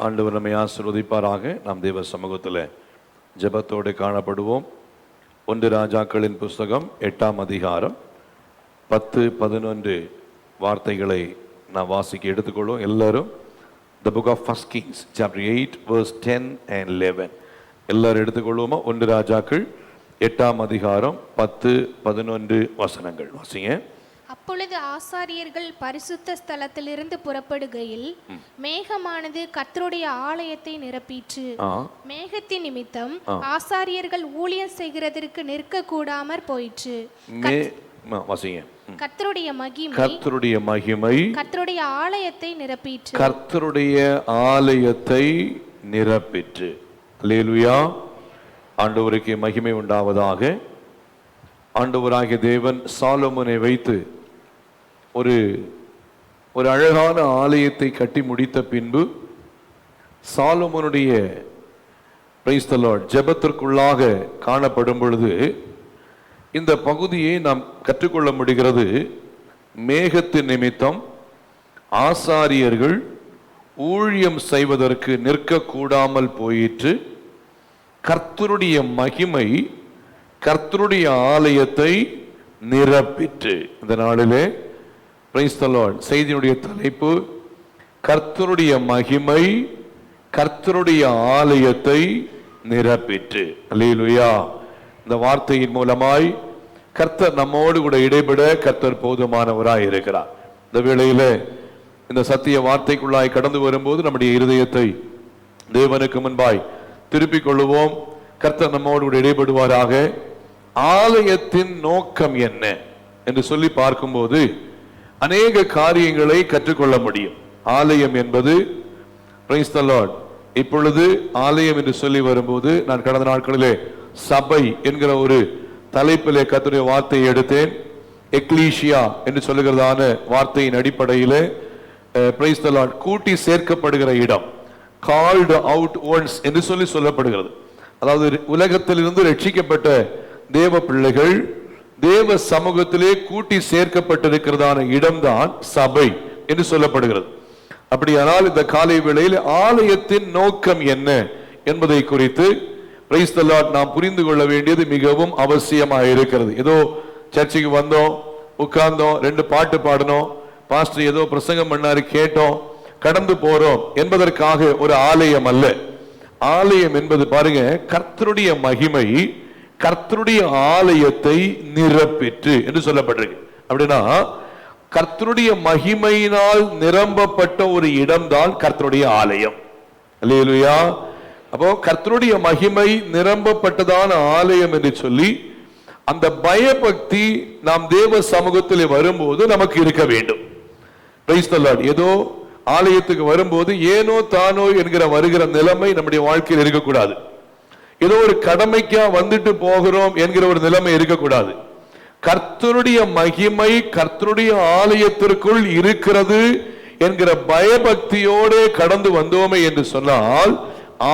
ஆண்டவர் நம்மை ஆசீர்வதிப்பாராக. நாம் தேவ சமூகத்தில் ஜெபத்தோடு காணப்படுவோம். 1 ராஜாக்களின் புஸ்தகம் 8ஆம் அதிகாரம் 10-11 வார்த்தைகளை நாம் வாசிக்க எடுத்துக்கொள்வோம். எல்லாரும் The book of 1 Kings chapter 8 verse 10 and 11 எல்லாரும் எடுத்துக்கொள்வோமா? 1 ராஜாக்கள் 8ஆம் அதிகாரம் 10-11 வசனங்கள் வாசிங்க. அப்பொழுது ஆசாரியர்கள் பரிசுத்த ஸ்தலத்திலிருந்து புறப்படுகையில் மேகமானது கர்த்தருடைய ஆலயத்தை நிரப்பிற்று. மேகத்தின் நிமித்தம் ஆசாரியர்கள் ஊழியம் செய்கிறதற்கு நிற்க கூடாமற் போயிற்று. கர்த்தருடைய மகிமை கர்த்தருடைய ஆலயத்தை நிரப்பிற்று. கர்த்தருடைய ஆலயத்தை நிரப்பிற்று. அல்லேலூயா. ஆண்டவருக்கு மகிமை உண்டாவதாக. ஆண்டவராகிய தேவன் சாலமோனை வைத்து ஒரு அழகான ஆலயத்தை கட்டி முடித்த பின்பு சாலமோனுடைய பிரைஸ் தி லார்ட் ஜெபத்திற்குள்ளாக காணப்படும் பொழுது இந்த பகுதியை நாம் கற்றுக்கொள்ள முடிகிறது. மேகத்தின் நிமித்தம் ஆசாரியர்கள் ஊழியம் செய்வதற்கு நிற்க கூடாமல் போயிற்று. கர்த்தருடைய மகிமை கர்த்தருடைய ஆலயத்தை நிரப்பிற்று. இந்த நாளிலே பிரைஸ் தி லார்ட் செய்தியுடைய தலைப்பு கர்த்தருடைய மகிமை கர்த்தருடைய ஆலயத்தை நிரப்பிற்று. அல்லேலூயா. இந்த வார்த்தையின் மூலமாய் கர்த்தர் நம்மோடு கூட இடைபெற கர்த்தர் போதுமானவராய் இருக்கிறார். இந்த வேளையில இந்த சத்திய வார்த்தைக்குள்ளாய் கடந்து வரும்போது நம்முடைய இருதயத்தை தேவனுக்கு முன்பாய் திருப்பிக் கொள்ளுவோம். கர்த்தர் நம்மோடு கூட இடைபடுவாராக. ஆலயத்தின் நோக்கம் என்ன என்று சொல்லி பார்க்கும்போது அநேக காரியங்களை கற்றுக்கொள்ள முடியும். ஆலயம் என்பது பிரைஸ் தி லார்ட் இப்பொழுது ஆலயம் என்று சொல்லி வரும்போது நான் கடந்த நாட்களிலே சபை என்கிற ஒரு தலைப்பிலே கர்த்தருடைய வார்த்தையை எடுத்தேன். எக்லீசியா என்று சொல்லுகிறதான வார்த்தையின் அடிப்படையிலே பிரைஸ் தி லார்ட் கூட்டி சேர்க்கப்படுகிற இடம், கால்ட் அவுட் ஒன்ஸ் என்று சொல்லி சொல்லப்படுகிறது. அதாவது உலகத்திலிருந்து ரட்சிக்கப்பட்ட தேவ பிள்ளைகள் தேவ சமூகத்திலே கூட்டி சேர்க்கப்பட்டிருக்கிறதான இடம்தான் சபை என்று சொல்லப்படுகிறது. அப்படியானால் இந்த காலை வேளையில் ஆலயத்தின் நோக்கம் என்ன என்பதை குறித்து பிரைஸ் தி லார்ட் நாம் புரிந்து கொள்ள வேண்டியது மிகவும் அவசியமாக இருக்கிறது. ஏதோ சர்ச்சுக்கு வந்தோம், உட்கார்ந்தோம், 2 பாட்டு பாடணும், பாஸ்டர் ஏதோ பிரசங்கம் பண்ணாரு கேட்டோம், கடந்து போறோம் என்பதற்காக ஒரு ஆலயம் அல்ல. ஆலயம் என்பது பாருங்க, கர்த்தருடைய மகிமை கர்த்தருடைய ஆலயத்தை நிரப்பிற்று என்று சொல்லப்பட்டிருக்கு. அப்படின்னா கர்த்தருடைய மகிமையினால் நிரம்பப்பட்ட ஒரு இடம்தான் கர்த்தருடைய ஆலயம். அல்லேலூயா. அப்போ கர்த்தருடைய மகிமை நிரம்பப்பட்டதான ஆலயம் என்று சொல்லி அந்த பயபக்தி நாம் தேவ சமூகத்தில் வரும்போது நமக்கு இருக்க வேண்டும். Price the Lord. ஏதோ ஆலயத்துக்கு வரும்போது ஏனோ தானோ என்கிற வருகிற நிலைமை நம்முடைய வாழ்க்கையில் இருக்கக்கூடாது. ஏதோ ஒரு கடமைக்கா வந்துட்டு போகிறோம் என்கிற ஒரு நிலைமை இருக்கக்கூடாது. கர்த்தருடைய மகிமை கர்த்தருடைய ஆலயத்திற்குள் இருக்கிறது என்கிற பயபக்தியோடு கடந்து வந்தோமே என்று சொன்னால்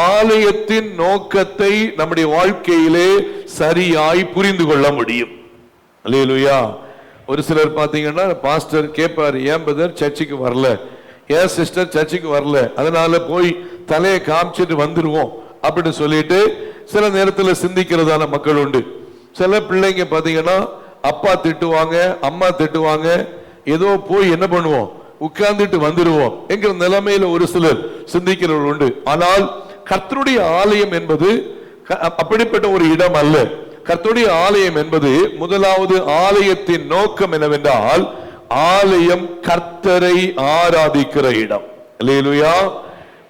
ஆலயத்தின் நோக்கத்தை நம்முடைய வாழ்க்கையிலே சரியாய் புரிந்து கொள்ள முடியும். அல்லேலூயா. ஒரு சிலர் பாத்தீங்கன்னா பாஸ்டர் கேட்பார், ஏன் பிரதர் சர்ச்சுக்கு வரல, ஏன் சிஸ்டர் சர்ச்சுக்கு வரல, அதனால போய் தலையை காமிச்சிட்டு வந்துருவோம் அப்படின்னு சொல்லிட்டு சில நேரத்தில் சிந்திக்கிறதான மக்கள் உண்டு. சில பிள்ளைங்க பாத்தீங்கன்னா அப்பா திட்டுவாங்க, அம்மா திட்டுவாங்க, ஏதோ போய் என்ன பண்ணுவோம், உட்கார்ந்துட்டு வந்துடுவோம் என்கிற நிலைமையில ஒரு சிலர் சிந்திக்கிறவர்கள் உண்டு. ஆனால் கர்த்தருடைய ஆலயம் என்பது அப்படிப்பட்ட ஒரு இடம் அல்ல. கர்த்தருடைய ஆலயம் என்பது முதலாவது ஆலயத்தின் நோக்கம் என்னவென்றால் ஆலயம் கர்த்தரை ஆராதிக்கிற இடம். அல்லேலூயா.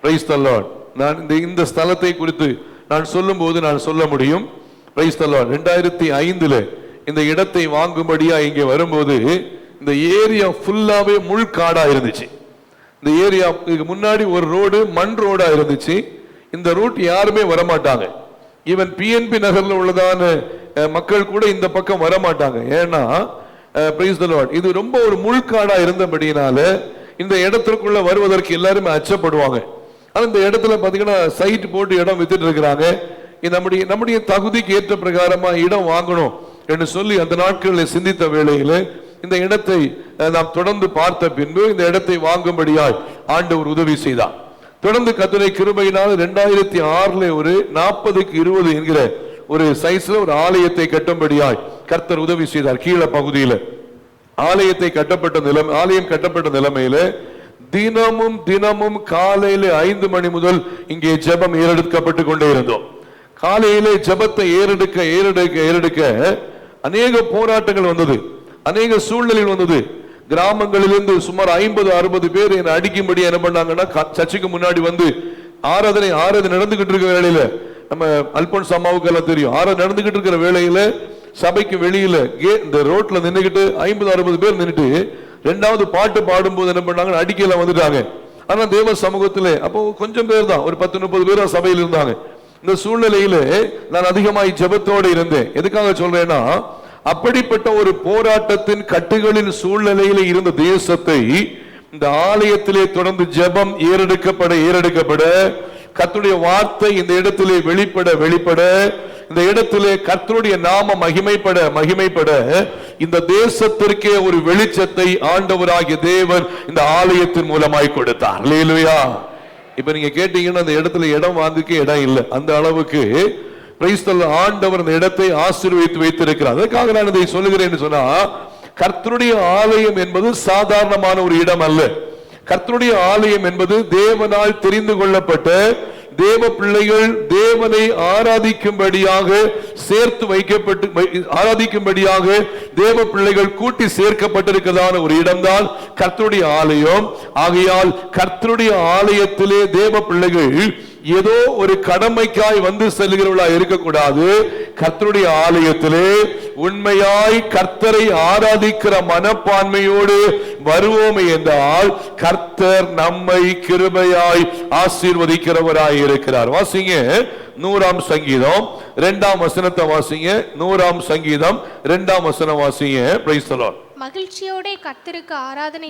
Praise the lord. நான் இந்த ஸ்தலத்தை குறித்து நான் சொல்லும் போது நான் சொல்ல முடியும். Price the Lord. 2005 இந்த இடத்தை வாங்கும்படியா இங்கே வரும்போது இந்த ஏரியா ஃபுல்லாவே முள்காடா இருந்துச்சு. இந்த ஏரியாவுக்கு முன்னாடி ஒரு ரோடு மண் ரோடா இருந்துச்சு. இந்த ரூட் யாருமே வரமாட்டாங்க. ஈவன் பிஎன்பி நகர்ல உள்ளதான மக்கள் கூட இந்த பக்கம் வரமாட்டாங்க. ஏன்னா பிரைஸ் தி லார்ட் இது ரொம்ப ஒரு முள்காடா இருந்தபடியினால இந்த இடத்திற்குள்ள வருவதற்கு எல்லாருமே அச்சப்படுவாங்க. ஆனா இந்த இடத்துல பாத்தீங்கன்னா சைட் போட்டு இடம் வித்துட்டு இருக்கிறாங்க. நம்முடைய தகுதிக்கு ஏற்ற பிரகாரமா இடம் வாங்கணும் என்று சொல்லி அந்த நாட்களில் சிந்தித்த வேளையில இந்த இடத்தை நாம் தொடர்ந்து பார்த்த பின்பு இந்த இடத்தை வாங்கும்படியாய் ஆண்டவர் உதவி செய்தார். தொடர்ந்து கர்த்தருடைய கிருபையினால் 2006 ஒரு 40-20 என்கிற ஒரு சைஸ்ல ஒரு ஆலயத்தை கட்டும்படியாய் கர்த்தர் உதவி செய்தார். கீழ பகுதியில் ஆலயம் கட்டப்பட்ட நிலைமையில தினமும் காலையில 5 மணி முதல் இங்கே ஜெபம் ஏறெடுக்கப்பட்டு கொண்டே இருந்தோம். காலையிலே ஜெபத்தை ஏறெடுக்க அநேக போராட்டங்கள் வந்தது, அநேக சூழ்நிலைகள் வந்தது. கிராமங்களிலிருந்து சுமார் 50-60 பேர் என்னை அடிக்கும்படி என்ன பண்ணாங்கன்னா சர்ச்சுக்கு முன்னாடி வந்து ஆராதனை நடந்துகிட்டு இருக்கிற வேளையில, நம்ம அல்போன்ஸ் அம்மாவுக்கு எல்லாம் தெரியும், ஆராதனை நடந்துகிட்டு இருக்கிற வேளையில சபைக்கு வெளியில இந்த ரோட்ல நின்னுகிட்டு 50-60 பேர் நின்னுட்டு 2வது பாட்டு பாடும்போது என்ன பண்ணாங்க, அடிக்கலாம் வந்துட்டாங்க. ஆனா தேவ சமூகத்திலே அப்போ கொஞ்சம் பேர் தான், ஒரு 10-30 பேர் சபையில் இருந்தாங்க. இந்த சூழ்நிலையில நான் அதிகமாய் ஜெபத்தோடு இருந்தேன். எதுக்காக சொல்றேன்னா, அப்படிப்பட்ட ஒரு போராட்டத்தின் கட்டுகளின் சூழ்நிலையில இருந்த தேசத்தை இந்த ஆலயத்திலே தொடர்ந்து ஜெபம் ஏறெடுக்கப்பட கர்த்தருடைய வார்த்தை இந்த இடத்திலே வெளிப்பட இந்த இடத்திலே கர்த்தருடைய நாம மகிமைப்பட இந்த தேசத்திற்கே ஒரு வெளிச்சத்தை ஆண்டவராகிய தேவன் இந்த ஆலயத்தின் மூலமாய் கொடுத்தார். அல்லேலூயா. இப்ப நீங்க கேட்டீங்கன்னா அந்த இடத்துல இடம் வாங்குறதுக்கு இடம் இல்லை, அந்த அளவுக்கு ஆண்டவர் இந்த இடத்தை ஆசீர்வதித்து வைத்திருக்கிறார். அதற்காக நான் இதை சொல்லுகிறேன் சொன்னா, கர்த்தருடைய ஆலயம் என்பது சாதாரணமான ஒரு இடம் அல்ல. கர்த்தருடைய ஆலயம் என்பது தேவனால் தெரிந்து கொள்ளப்பட்ட தேவ பிள்ளைகள் தேவனை ஆராதிக்கும்படியாக ஆராதிக்கும்படியாக தேவ பிள்ளைகள் கூட்டி சேர்க்கப்பட்டிருக்கிறதான ஒரு இடம்தான் கர்த்தருடைய ஆலயம். ஆகையால் கர்த்தருடைய ஆலயத்திலே தேவ பிள்ளைகள் ஏதோ ஒரு கடமைக்காய் வந்து செல்கிறவர்களா இருக்கக்கூடாது. கர்த்தருடைய ஆலயத்திலே உண்மையாய் கர்த்தரை ஆராதிக்கிற மனப்பான்மையோடு வருவோமே என்றால் கர்த்தர் நம்மை கிருபையாய் ஆசீர்வதிக்கிறவராய் இருக்கிறார். வாசிங்க 100ஆம் சங்கீதம் 2ஆம் வசனத்தை வாசிங்க. 100ஆம் சங்கீதம் 2ஆம் வசனம் வாசிங்க. Price the Lord. மகிழ்ச்சியோட கர்த்தருக்கு ஆராதனை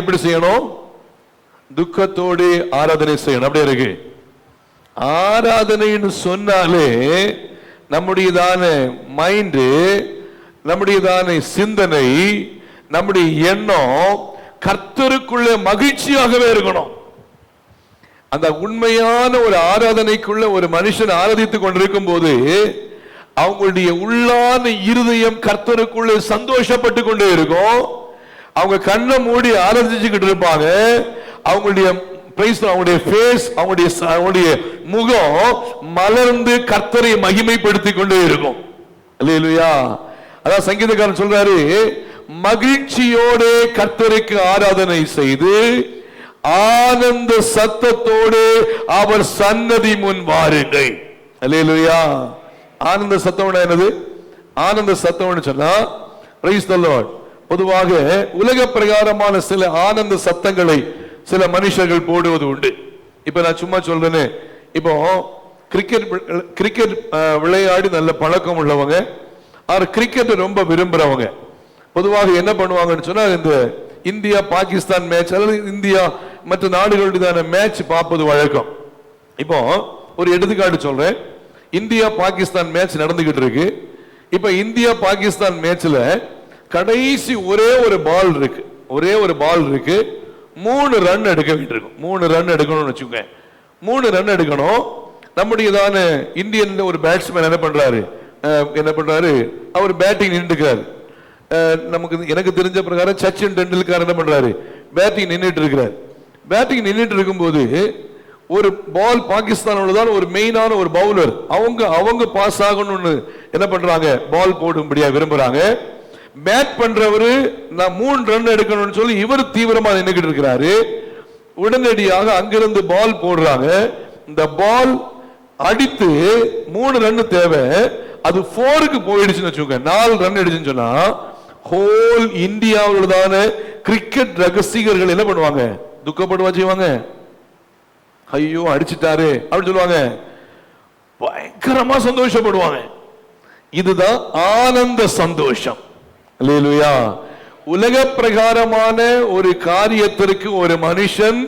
எப்படி செய்யணும்? துக்கத்தோடு ஆராதனை செய்யணும். அப்படியே இருக்கு. ஆராதனைன்னு சொன்னாலே நம்முடையதான மைண்டு, நம்முடையதான சிந்தனை, நம்முடைய எண்ணம் கர்த்தருக்குள்ள மகிழ்ச்சியாகவே இருக்கணும். அந்த உண்மையான ஒரு ஆராதனைக்குள்ள ஒரு மனுஷன் ஆராதித்துக் கொண்டிருக்கும் போது அவங்களுடைய உள்ளான இருதயம் கர்த்தருக்குள்ள சந்தோஷப்பட்டு கொண்டே இருக்கும். அவங்க கண்ணை மூடி ஆராதிச்சுக்கிட்டு இருப்பாங்க. அவங்களுடைய முகம் மலர்ந்து கர்த்தரை மகிமைப்படுத்தி கொண்டே இருக்கும். அல்லேலூயா. அதான் சங்கீதக்காரன் சொல்றாரு, மகிழ்ச்சியோடு கர்த்தருக்கு ஆராதனை செய்து ஆனந்த சத்தத்தோடு அவர் சன்னதி முன் வாருங்கள். அல்லேலூயா. ஆனந்த சத்தம் என்னது? ஆனந்த சத்தம் சொன்னா பிரைஸ் தி லார்ட். பொதுவாக உலக பிரகாரமான சில ஆனந்த சத்தங்களை சில மனுஷர்கள் போடுவது உண்டு. இப்ப நான் சும்மா சொல்றேன்னு, இப்போ கிரிக்கெட் விளையாடி நல்ல பழக்கம் உள்ளவங்க, கிரிக்கெட் ரொம்ப விரும்புறவங்க பொதுவாக என்ன பண்ணுவாங்கன்னு சொன்னா, இந்த இந்தியா பாகிஸ்தான் மேட்ச் அல்லது இந்தியா மற்ற நாடுகளுடைய மேட்ச் பார்ப்பது வழக்கம். இப்போ ஒரு எடுத்துக்காட்டு சொல்றேன். இந்தியா பாகிஸ்தான் மேட்ச் நடந்துகிட்டு இருக்கு. இப்ப இந்தியா பாகிஸ்தான் மேட்ச்ல கடைசி ஒரே ஒரு பால் இருக்கு. 3 ரன் எடுக்க வேண்டியிருக்கும். 3 ரன் எடுக்கணும்னு வச்சுக்கோங்க. 3 ரன் எடுக்கணும். நம்முடையதான இந்தியன் ஒரு பேட்ஸ்மேன் என்ன பண்றாரு, அவர் பேட்டிங் நின்றுக்கிறாரு. எனக்கு தெரிஞ்ச பிரகாரம் சச்சின் டெண்டுல்கர் என்ன பண்றாரு, பேட்டிங் நின்றுட்டு இருக்கிறார். பேட்டிங் நின்றுட்டு இருக்கும்போது ஒரு பால் பாகிஸ்தானோட தான் ஒரு மெயினான ஒரு பவுலர், அவங்க பாஸ் ஆகணும்னு என்ன பண்றாங்க, பால் போடும்படியா விரும்புறாங்க. பேட் பண்றவரு நான் 3 ரன் எடுக்கணும்னு சொல்லி இவர் தீவிரமா நின்னுகிட்டு இருக்கிறாரு. உடனடியாக அங்கிருந்து பால் போடுறாங்க. இந்த பால் அடித்து 3 ரன் தேவை, அது 4க்கு போயிடுச்சுன்னு வச்சுக்கோங்க. 4 ரன் அடிச்சுன்னு சொன்னா ஹோல் இந்தியாவுலதான கிரிக்கெட் ரசிகர்கள் என்ன பண்ணுவாங்க, துக்கப்படுவா செய்வாங்க. ஐயோ அடிச்சுட்டாரு அப்படின்னு சொல்லுவாங்க, பயங்கரமா சந்தோஷப்படுவாங்க. இதுதான் ஆனந்த சந்தோஷம். அல்லேலூயா. உலக பிரகாரமான ஒரு காரியத்திற்கு ஒரு மனுஷன்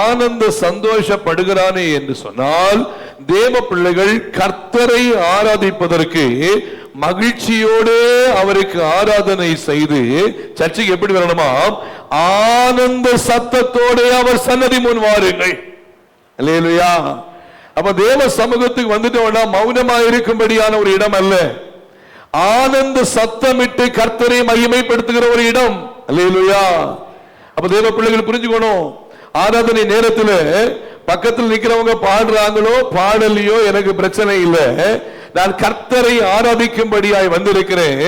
ஆனந்த சந்தோஷப்படுகிறானே என்று சொன்னால், தேவ பிள்ளைகள் கர்த்தரை ஆராதிப்பதற்கு மகிழ்ச்சியோடு அவருக்கு ஆராதனை செய்து சர்ச்சைக்கு எப்படி வரணுமா? ஆனந்த சத்தத்தோடு அவர் சன்னதி முன் வாருங்கள். அல்லேலூயா. அப்ப தேவ சமூகத்துக்கு வந்துட்டோம்னா மௌனமா இருக்கும்படியான ஒரு இடம் அல்ல, ஆனந்த சத்தமிட்டு கர்த்தரை மகிமைப்படுத்துகிற ஒரு இடம். அல்லேலூயா. அப்ப தேவ பிள்ளைகள் புரிஞ்சுக்கணும், ஆராதனை நேரத்தில் பக்கத்தில் நிக்கிறவங்க பாடுறாங்களோ பாடலையோ எனக்கு பிரச்சனை இல்லை, நான் கர்த்தரை ஆராதிக்கும்படியாய் வந்திருக்கிறேன்,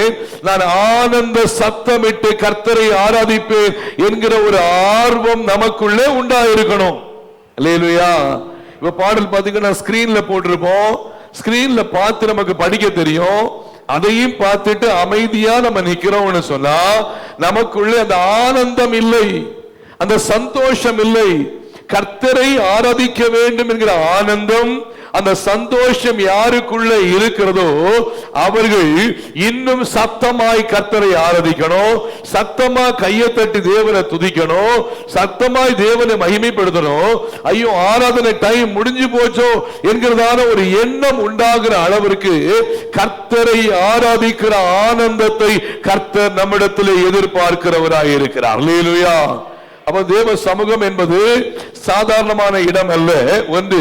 நான் ஆனந்த சத்தமிட்டு கர்த்தரை ஆராதிப்பேன் என்கிற ஒரு ஆர்வம் நமக்குள்ளே உண்டாயிருக்கணும். அல்லேலூயா. இப்ப பாடல் பாத்தீங்கன்னா ஸ்கிரீன்ல போட்டிருப்போம், ஸ்கிரீன்ல பார்த்து நமக்கு படிக்க தெரியும், அதையும் பார்த்துட்டு அமைதியா நம்ம நிக்கிறோம்னு சொன்னா நமக்குள்ளே அந்த ஆனந்தம் இல்லை, அந்த சந்தோஷம் இல்லை. கர்த்தரை ஆராதிக்க வேண்டும் என்கிற ஆனந்தம், அந்த சந்தோஷம் யாருக்குள்ள இருக்கிறதோ அவர்கள் இன்னும் சத்தமாய் கர்த்தரை ஆராதிக்கணும், சத்தமா கையை தட்டி தேவனை துதிக்கணும், சத்தமாய் தேவனை மகிமைப்படுத்தணும். ஐயோ ஆராதனை டைம் முடிஞ்சு போச்சோ என்கிறதான ஒரு எண்ணம் உண்டாகிற அளவிற்கு கர்த்தரை ஆராதிக்கிற ஆனந்தத்தை கர்த்தர் நம்மிடத்திலே எதிர்பார்க்கிறவராய் இருக்கிறார். அல்லேலூயா. அப்ப தேவ சமூகம் என்பது சாதாரணமான இடம் அல்ல, ஒன்று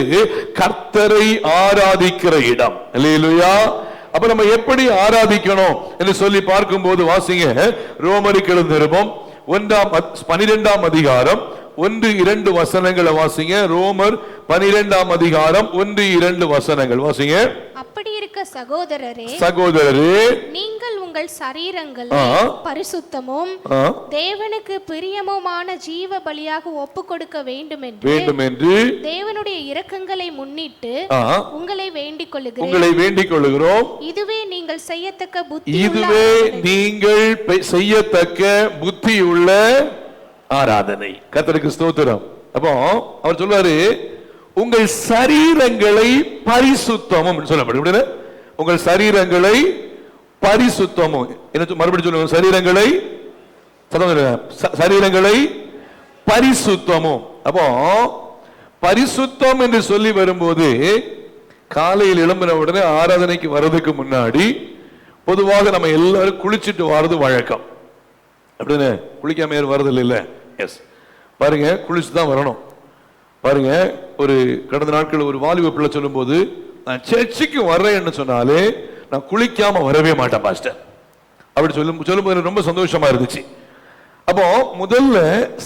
கர்த்தரை ஆராதிக்கிற இடம். அல்லேலூயா. அப்ப நம்ம எப்படி ஆராதிக்கணும் என்று சொல்லி பார்க்கும்போது வாசிங்க, ரோமருக்கு எழுதின நிருபம் 12ஆம் அதிகாரம் 1-2 வசனங்களை வாசிங்க. ரோமர் 12ஆம் அதிகாரம் 1-2 வசனங்கள் வாசிங்க. அப்படி இருக்க சகோதரரே நீங்கள் உங்கள் சரீரங்களை பரிசுத்தமும் தேவனுக்கு பிரியமுமான ஜீவ பலியாக ஒப்பு கொடுக்க வேண்டும் என்று தேவனுடைய இரக்கங்களை முன்னிட்டு உங்களை வேண்டிக் கொள்ளுகிறோம். இதுவே நீங்கள் செய்யத்தக்க புத்தியுள்ள ஆராதனை. கர்த்தருக்கு ஸ்தோத்திரம். அப்போ அவர் சொல்றாரு, உங்கள் சரீரங்களை பரிசுத்தமும் சொல்லப்படுது. உங்கள் சரீரங்களை பரிசுத்தமும் என்ன மறுபடியும் சொல்லுங்க, சரீரங்களை பரிசுத்தமும். அப்போ பரிசுத்தம் என்று சொல்லி வரும்போது காலையில் எழும்பின உடனே ஆராதனைக்கு வர்றதுக்கு முன்னாடி பொதுவாக நம்ம எல்லாரும் குளிச்சுட்டு வர்றது வழக்கம். அப்படின்னு குளிக்காம வர்றது இல்ல. எஸ், பாருங்க குளிச்சு தான் வரணும். பாருங்க, ஒரு கடந்த நாட்கள் ஒரு வாலிப பிள்ளை சொல்லும் போது, நான் சர்ச்சுக்கு வர்றேன்னு சொன்னாலே நான் குளிக்காம வரவே மாட்டேன் பாஸ்டர் அப்படி சொல்லும்போது ரொம்ப சந்தோஷமா இருந்துச்சு. அப்போ முதல்ல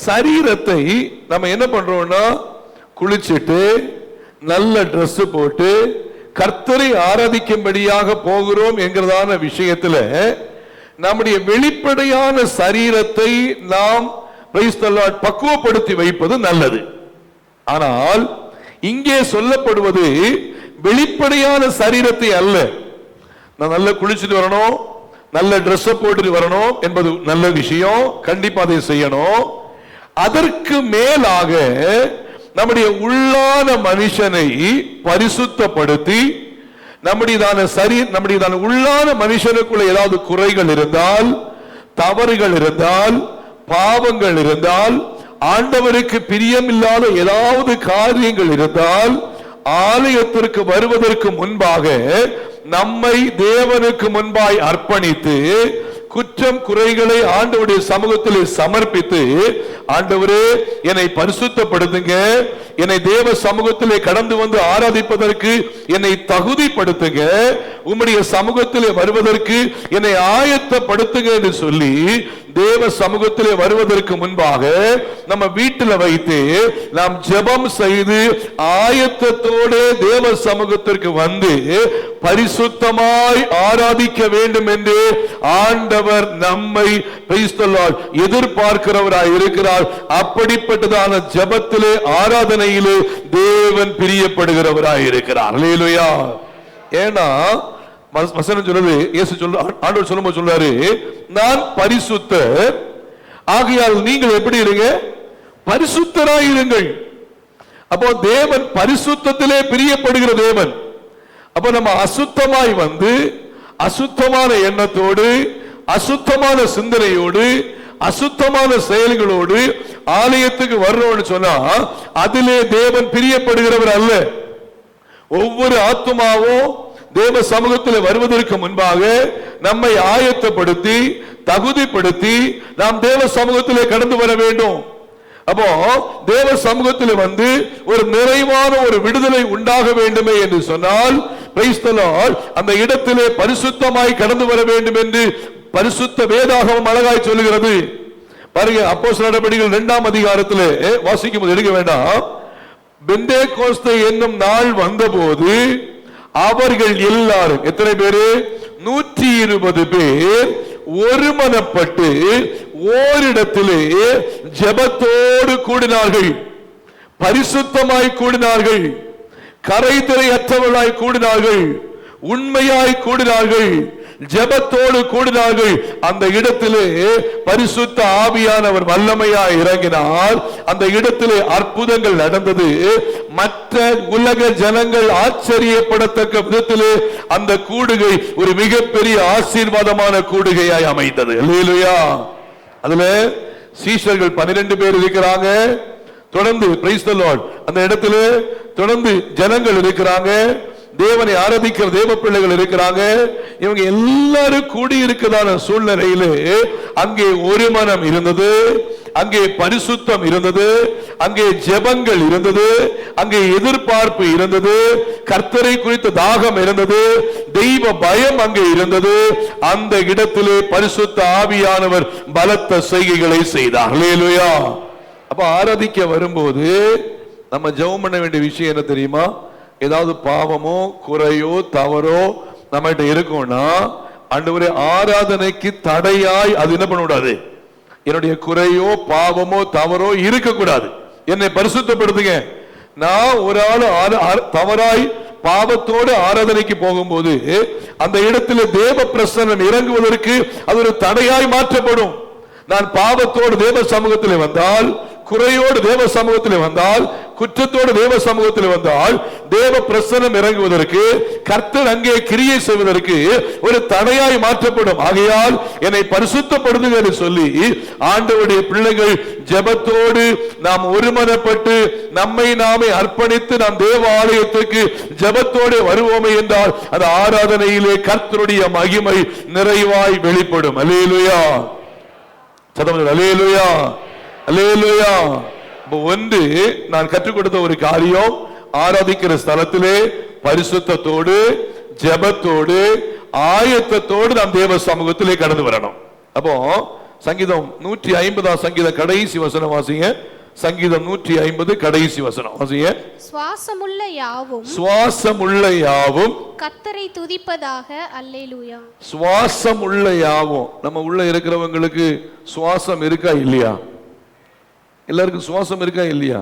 சரீரத்தை நம்ம என்ன பண்றோம்னா, குளிச்சுட்டு நல்ல ட்ரெஸ் போட்டு கர்த்தரை ஆராதிக்கும்படியாக போகிறோம் என்கிறதான விஷயத்துல நம்முடைய வெளிப்படையான சரீரத்தை நாம் பக்குவப்படுத்தி வைப்பது நல்லது. ஆனால் இங்கே சொல்லப்படுவது வெளிப்படையான சரீரத்தை அல்ல. நான் நல்லா குளிச்சுட்டு வரணும், நல்ல ட்ரெஸ் போட்டு வரணும் என்பது நல்ல விஷயம், கண்டிப்பா அதை செய்யணும். அதற்கு மேலாக நம்முடைய உள்ளான மனுஷனை பரிசுத்தப்படுத்தி நம்முடையதான உள்ளான மனுஷனுக்குள்ள ஏதாவது குறைகள் இருந்தால், தவறுகள் இருந்தால், பாவங்கள் இருந்தால், ஆண்டவருக்கு பிரியமில்லாத ஏதாவது காரியங்கள் இருந்தால், ஆலயத்திற்கு வருவதற்கு முன்பாக நம்மை தேவனுக்கு முன்பாய் அர்ப்பணித்து குற்றம் குறைகளை ஆண்டவருடைய சமூகத்தில் சமர்ப்பித்து, ஆண்டவரே என்னை பரிசுத்தப்படுத்துங்க, என்னை தேவ சமூகத்திலே கடந்து வந்து ஆராதிப்பதற்கு என்னை தகுதிப்படுத்துங்க, உம்முடைய சமூகத்திலே வருவதற்கு என்னை ஆயத்தப்படுத்துங்க என்று சொல்லி தேவ சமூகத்திலே வருவதற்கு முன்பாக நம்ம வீட்டில் வைத்து நாம் ஜெபம் செய்து ஆயத்தத்தோடு தேவ சமூகத்திற்கு வந்து பரிசுத்தமாய் ஆராதிக்க வேண்டும் என்று ஆண்டவர் நம்மை எதிர்பார்க்கிறவராய் இருக்கிறார். அப்படிப்பட்டதான ஜெபத்திலே ஆராதனையிலே தேவன் பிரியப்படுகிறவராய் இருக்கிறார். அல்லேலூயா. ஏன்னா வசனம் சொல்றது, இயேசு ஆண்டவர் சொல்லும்போது சொல்றாரு, நான் பரிசுத்தர் ஆகையால் நீங்கள் எப்படி இருங்க, பரிசுத்தராய் இருங்கள். அப்போ தேவன் பரிசுத்தத்திலே பிரியப்படுகிற தேவன். அப்போ நம்ம அசுத்தமாய் வந்து அசுத்தமான எண்ணத்தோடு, அசுத்தமான சிந்தனையோடு, அசுத்தமான செயல்களோடு ஆலயத்துக்கு வர்றோம்னு சொன்னா அதிலே தேவன் பிரியப்படுகிறவர் அல்ல. ஒவ்வொரு ஆத்துமாவும் தேவ சமூகத்தில் வருவதற்கு முன்பாக நம்மை ஆயத்தப்படுத்தி தகுதிப்படுத்தி நாம் தேவ சமூகத்திலே கடந்து வர வேண்டும். அப்போ தேவ சமூகத்தில் வந்து ஒரு நிறைவான ஒரு விடுதலை உண்டாக வேண்டுமே என்று சொன்னால், பிரைஸ் தி லார்ட், அந்த இடத்திலே பரிசுத்தமாய் கடந்து வர வேண்டும் என்று பரிசுத்த வேதாகமம் அழகாய் சொல்லுகிறது. பாருங்க, அப்போஸ்தலர் நடபடிகள் 2ஆம் அதிகாரத்திலே வாசிக்கும் போது எடுக்க வேண்டாம். பெந்தேகோஸ்தே என்னும் நாள் வந்தபோது அவர்கள் எல்லாரும், எத்தனை பேரு? 120 பேர் ஒருமனப்பட்டு ஓரிடத்திலே ஜெபத்தோடு கூடினார்கள், பரிசுத்தமாய் கூடினார்கள், கரைதிரை அற்றவர்களாய் கூடினார்கள், உண்மையாய் கூடினார்கள், ஜெபத்தோடு கூடினார்கள். அந்த இடத்திலே பரிசுத்த ஆவியானவர் வல்லமையாய் இறங்கினார். அந்த இடத்திலே அற்புதங்கள் நடந்தது. மற்ற உலக ஜனங்கள் ஆச்சரியப்படத்தக்க விதத்திலே அந்த கூடுகை ஒரு மிகப்பெரிய ஆசீர்வாதமான கூடுகையாய் அமைந்தது. அல்லேலூயா. அதுல சீஷர்கள் 12 பேர் இருக்கிறாங்க. தொடர்ந்து பிரைஸ் தி லார்ட், அந்த இடத்துல தொடர்ந்து ஜனங்கள் இருக்கிறாங்க, தேவனை ஆராதிக்கிற தேவ பிள்ளைகள் இருக்கிறாங்க. இவங்க எல்லாரும் கூடி இருக்கிறதான சூழ்நிலையிலே அங்கே ஒரு மனம் இருந்தது, அங்கே பரிசுத்தம் இருந்தது, அங்கே ஜெபங்கள் இருந்தது, அங்கே எதிர்பார்ப்பு இருந்தது, கர்த்தரை குறித்த தாகம் இருந்தது, தெய்வ பயம் அங்கே இருந்தது. அந்த இடத்திலே பரிசுத்த ஆவியானவர் பலத்த செய்கைகளை செய்தார். அல்லேலூயா. அப்ப ஆராதிக்க வரும்போது நம்ம ஜெபம் பண்ண வேண்டிய விஷயம் என்ன தெரியுமா? ஏதாவது பாவமோ குறையோ தவறோ நம்மகிட்ட இருக்கும்னா, ஆண்டவரே ஆராதனைக்கு தடையாய் அது என்ன பண்ணக்கூடாது? என்னுடைய குறையோ பாவமோ தவறோ இருக்கக்கூடாது. என்னை பரிசுத்தப்படுத்துங்க. நான் ஒரு ஆள் தவறாய் பாவத்தோடு ஆராதனைக்கு போகும்போது அந்த இடத்துல தேவ பிரசன்னம் இறங்குவதற்கு அது ஒரு தடையாய் மாற்றப்படும். நான் பாவத்தோடு தேவ சமூகத்திலே வந்தால், குறையோடு தேவ சமூகத்திலே வந்தால், குற்றத்தோடு தேவ சமூகத்தில் வந்தால், தேவ பிரசன்னம் இறங்குவதற்கு, கர்த்தர் அங்கே கிரியை செய்வதற்கு ஒரு தடையாய் மாற்றப்படும். ஆகையால் என்னை பரிசுத்தப்படுத்துங்க என்று சொல்லி ஆண்டவருடைய பிள்ளைகள் ஜெபத்தோடு நாம் ஒருமனப்பட்டு நம்மை நாமே அர்ப்பணித்து நாம் தேவ ஆலயத்துக்கு ஜெபத்தோடு வருவோமே என்றால் அந்த ஆராதனையிலே கர்த்தருடைய மகிமை நிறைவாய் வெளிப்படும். அல்லேலூயா. அல்லேலூயா. அல்லேலூயா. ஒன்று, நான் கற்றுக் கொடுத்த ஒரு காரியம், ஆராதிக்கிற ஸ்தலத்திலே பரிசுத்தத்தோடு ஜெபத்தோடு ஆயத்தத்தோடு நாம் தேவ சமூகத்திலே கடந்து வரணும். அப்போ சங்கீதம் 150 சங்கீதம் கடைசி வசனம் வாசிங்க. சங்கீதம் 150 கடைசி வசனம் வாசிங்க. சுவாசமுள்ள யாவும், சுவாசமுள்ள யாவும் கர்த்தரை துதிப்பதாக. அல்லேலூயா. சுவாசமுள்ள யாவும், நம்ம உள்ள இருக்கிறவங்களுக்கு சுவாசம் இருக்கா இல்லையா? எல்லாருக்கும் சுவாசம் இருக்கா இல்லையா?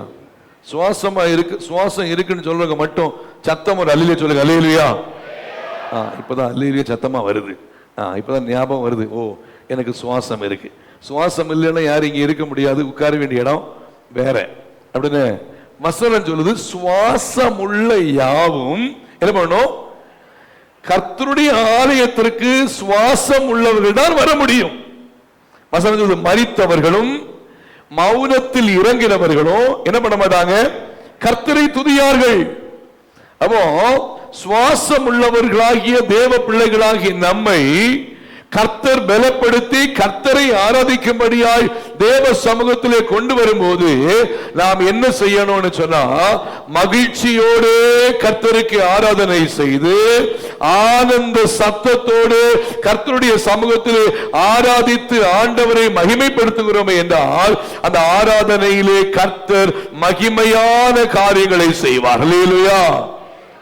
சுவாசமா இருக்கு. சுவாசம் இருக்குன்னு சொல்றவங்க மட்டும் சத்தம் ஒரு அல்லேலூயா சொல்லுங்க. அல்லேலூயா. இப்பதான் அல்லேலூயா சத்தமா வருது. இப்பதான் ஞாபகம் வருது. ஓ, எனக்கு சுவாசம் இருக்கு. சுவாசம் இல்லைன்னா யாரும் இங்க இருக்க முடியாது, உட்கார வேண்டிய இடம் வேற அப்படின்னு வசனம் சொல்லுது. சுவாசம் உள்ள யாவும் என்ன பண்ணணும்? கர்த்தருடைய ஆலயத்திற்கு சுவாசம் உள்ளவர்கள் தான் வர முடியும். வசனம் சொல்லுது, மரித்தவர்களும் மௌனத்தில் இறங்கினவர்களும் என்ன பண்ண மாட்டாங்க? கர்த்தரை துதியார்கள். அப்போ சுவாசம் உள்ளவர்களாகிய தேவ பிள்ளைகளாகிய நம்மை கர்த்தர் பலப்படுத்தி கர்த்தரை ஆராதிக்கும்படியாய் தேவ சமூகத்திலே கொண்டு வரும்போது நாம் என்ன செய்யணும்னு சொன்னா, மகிழ்ச்சியோடு கர்த்தருக்கு ஆராதனை செய்து ஆனந்த சத்தத்தோடு கர்த்தருடைய சமூகத்திலே ஆராதித்து ஆண்டவரை மகிமைப்படுத்துகிறோம் என்றால் அந்த ஆராதனையிலே கர்த்தர் மகிமையான காரியங்களை செய்வார். அல்லேலூயா.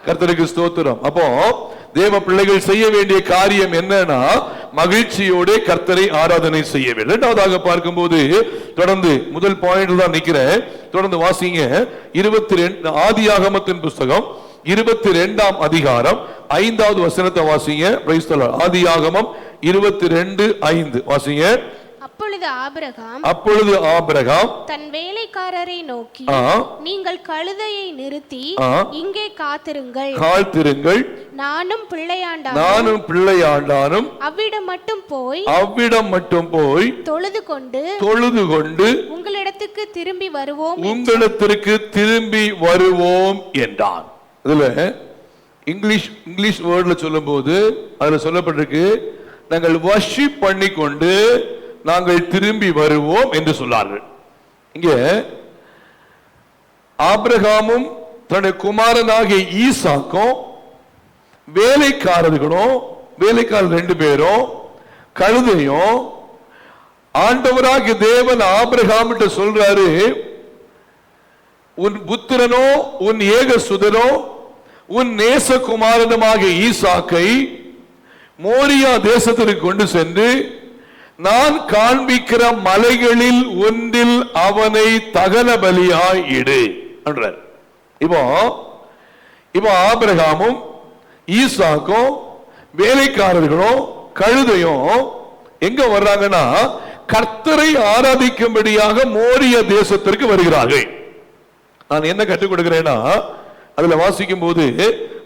கர்த்தருக்கு ஸ்தோத்திரம். அப்போ தேவ பிள்ளைகள் செய்ய வேண்டிய காரியம் என்னன்னா, மகிழ்ச்சியோட கர்த்தரை ஆராதனை செய்ய வேண்டும். இரண்டாவதாக பார்க்கும்போது தொடர்ந்து முதல் பாயிண்ட் தான் நிக்கிறேன். தொடர்ந்து வாசிங்க. 22 ஆதியாகமத்தின் புஸ்தகம் 22ஆம் அதிகாரம் 5வது வசனத்தை வாசிங்க. Price the Lord. ஆதியாகமம் 22:5 வாசிங்க. அப்பொழுது ஆபிரகாம் தன் வேலைக்காரரை நோக்கி, நீங்கள் கழுதையை நிறுத்தி இங்கே காத்திருங்கள், நானும் பிள்ளையாண்டானும் அவ்விடம் மட்டும் போய் தொழுது கொண்டு உங்களிடத்துக்கு திரும்பி வருவோம் என்றான். இதுல இங்கிலீஷ் வேர்ட்ல சொல்லும் போது அதுல சொல்லப்பட்டிருக்கு, நாங்கள் வர்ஷிப் பண்ணி கொண்டு நாங்கள் திரும்பி வருவோம் என்று சொன்னார்கள். இங்க ஆபிரகாமும் தன்னுடைய குமாரனாகிய ஈசாக்கும் வேலைக்காரர்களும், வேலைக்காரர் 2 பேரும் கழுதையும், ஆண்டவராகிய தேவன் ஆபிரகாம் சொல்றாரு, உன் புத்திரனோ உன் ஏக சுதனோ உன் நேசகுமாரனுமாகிய ஈசாக்கை மோரியா தேசத்திற்கு கொண்டு சென்று நான் காண்பிக்கிற மலைகளில் ஒன்றில் அவனை தகன பலியாய் இடு என்றார். இப்போ ஆபிரகாமும் ஈசாக்கும் வேலைக்காரர்களும் கழுதையும் எங்க வர்றாங்கன்னா கர்த்தரை ஆராதிக்கும்படியாக மோரிய தேசத்திற்கு வருகிறார்கள். நான் என்ன கற்றுக் கொடுக்கிறேன்னா, அதுல வாசிக்கும் போது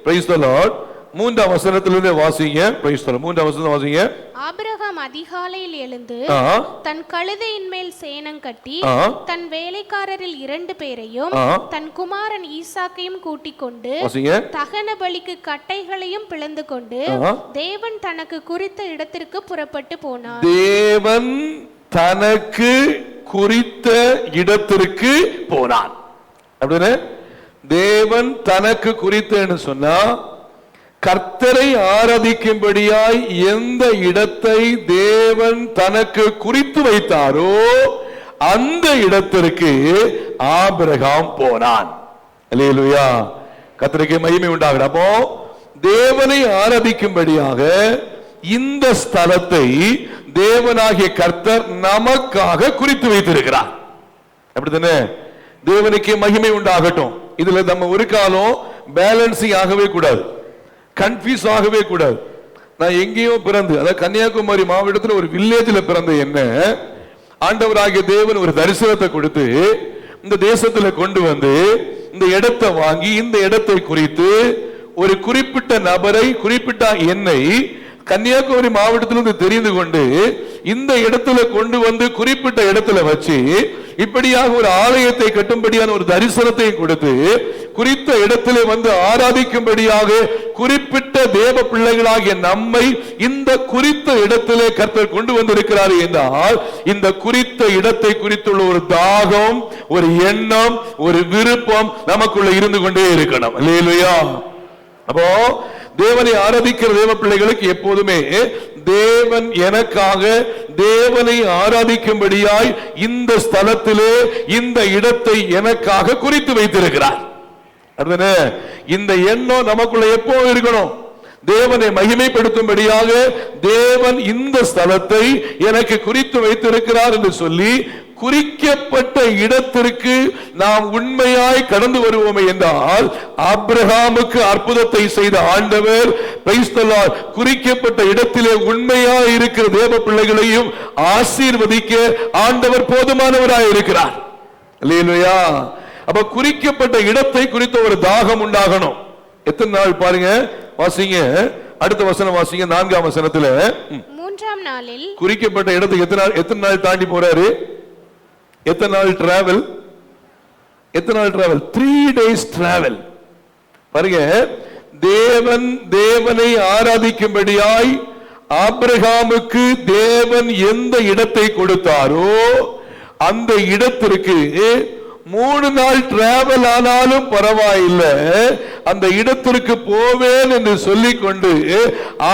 பிரைஸ் தி லார்ட் 3ஆம் வசனத்திலிருந்து வாசிங்க. பிரைஸ் தி லார்ட் 3ஆம் வசனம் வாசிங்க. ஆபிரகாம் அதிகாலையில் எழுந்து தன் கழுதையின் மேல் சேணம் கட்டி தன் வேலைக்காரரில் 2 பேரையும் தன் குமாரன் ஈசாக்கையும் கூட்டிக் கொண்டு தகன பலிக்கு கட்டைகளையும் பிளந்து கொண்டு தேவன் தனக்கு குறித்த இடத்திற்கு புறப்பட்டு போனார். தேவன் தனக்கு குறித்த இடத்திற்கு போனான். அப்படின்னா தேவன் தனக்கு குறித்தன்னு சொன்னா கர்த்தரை ஆராதிக்கும்படியாய் எந்த இடத்தை தேவன் தனக்கு குறித்து வைத்தாரோ அந்த இடத்திற்கு ஆபிரகாம் போனான். அல்லேலூயா, கர்த்தருக்கு மகிமை உண்டாகட்டும். அப்போ தேவனை ஆராதிக்கும்படியாக இந்த ஸ்தலத்தை தேவனாகிய கர்த்தர் நமக்காக குறித்து வைத்திருக்கிறார். அப்படித்தானே? தேவனுக்கு மகிமை உண்டாகட்டும். இதுல நம்ம ஒரு காலம் பேலன்சிங் ஆகவே கூடாது, கன்ஃபியூஸ் ஆகவே கூடாது. நான் எங்கேயோ பிறந்து, அதாவது கன்னியாகுமரி மாவட்டத்தில் ஒரு வில்லேஜ்ல பிறந்த என்ன ஆண்டவராகிய தேவன் ஒரு தரிசனத்தை கொடுத்து இந்த தேசத்துல கொண்டு வந்து இந்த இடத்தை வாங்கி இந்த இடத்தை குறித்து ஒரு குறிப்பிட்ட நபரை, குறிப்பிட்ட எண்ணை கன்னியாகுமரி மாவட்டத்திலிருந்து தெரிந்து கொண்டு இந்த இடத்துல கொண்டு வந்து குறிப்பிட்ட இடத்துல வச்சு இப்படியாக ஒரு ஆலயத்தை கட்டும்படியான ஒரு தரிசனத்தை கொடுத்து குறித்த இடத்திலே வந்து ஆராதிக்கும்படியாக குறிப்பிட்ட தேவ பிள்ளைகளாகிய நம்மை இந்த குறித்த இடத்திலே கர்த்தர் கொண்டு வந்திருக்கிறார் என்றால் இந்த குறித்த இடத்தை குறித்துள்ள ஒரு தாகம், ஒரு எண்ணம், ஒரு விருப்பம் நமக்குள்ள இருந்து கொண்டே இருக்கணும். அல்லேலூயா. அப்போ தேவனை ஆராதிக்கிற தேவ பிள்ளைகளுக்கு எப்போதுமே தேவன் எனக்காக தேவனை ஆராதிக்கும்படியாய் இந்த ஸ்தலத்திலே இந்த இடத்தை எனக்காக குறித்து வைத்திருக்கிறார். இந்த எண்ணம் நமக்குள்ள எப்போ இருக்கணும்? தேவனை மகிமைப்படுத்தும்படியாக தேவன் இந்த ஸ்தலத்தை எனக்கு குறித்து வைத்திருக்கிறார் என்று சொல்லி குறிக்கப்பட்ட இடத்திற்கு நாம் உண்மையாய் கடந்து வருவோமே என்றால் ஆபிரகாமுக்கு அற்புதத்தை செய்த ஆண்டவர் குறிக்கப்பட்ட இடத்திலே உண்மையாய் இருக்கிற தேவ பிள்ளைகளையும் ஆசீர்வதிக்க ஆண்டவர் போதுமானவராய் இருக்கிறார். அல்லேலூயா. அப்ப குறிக்கப்பட்ட இடத்தை குறித்த ஒரு தாகம் உண்டாகணும். எத்தனை நாள் பாருங்க, வாசிங்க அடுத்த வசனம் வாசிங்க. 4ஆம் வசனத்துல 3ஆம் நாளில் குறிக்கப்பட்ட இடத்துக்கு எத்தனை நாள் தாண்டி போறாரு? எத்தனை நாள் டிராவல்? 3 days travel. பாருங்க, தேவனை ஆராதிக்கும்படியாய் ஆபிரகாமுக்கு தேவன் எந்த இடத்தை கொடுத்தாரோ அந்த இடத்திற்கு 3 நாள் டிராவல் ஆனாலும் பரவாயில்லை, அந்த இடத்திற்கு போவேன் என்று சொல்லிக்கொண்டு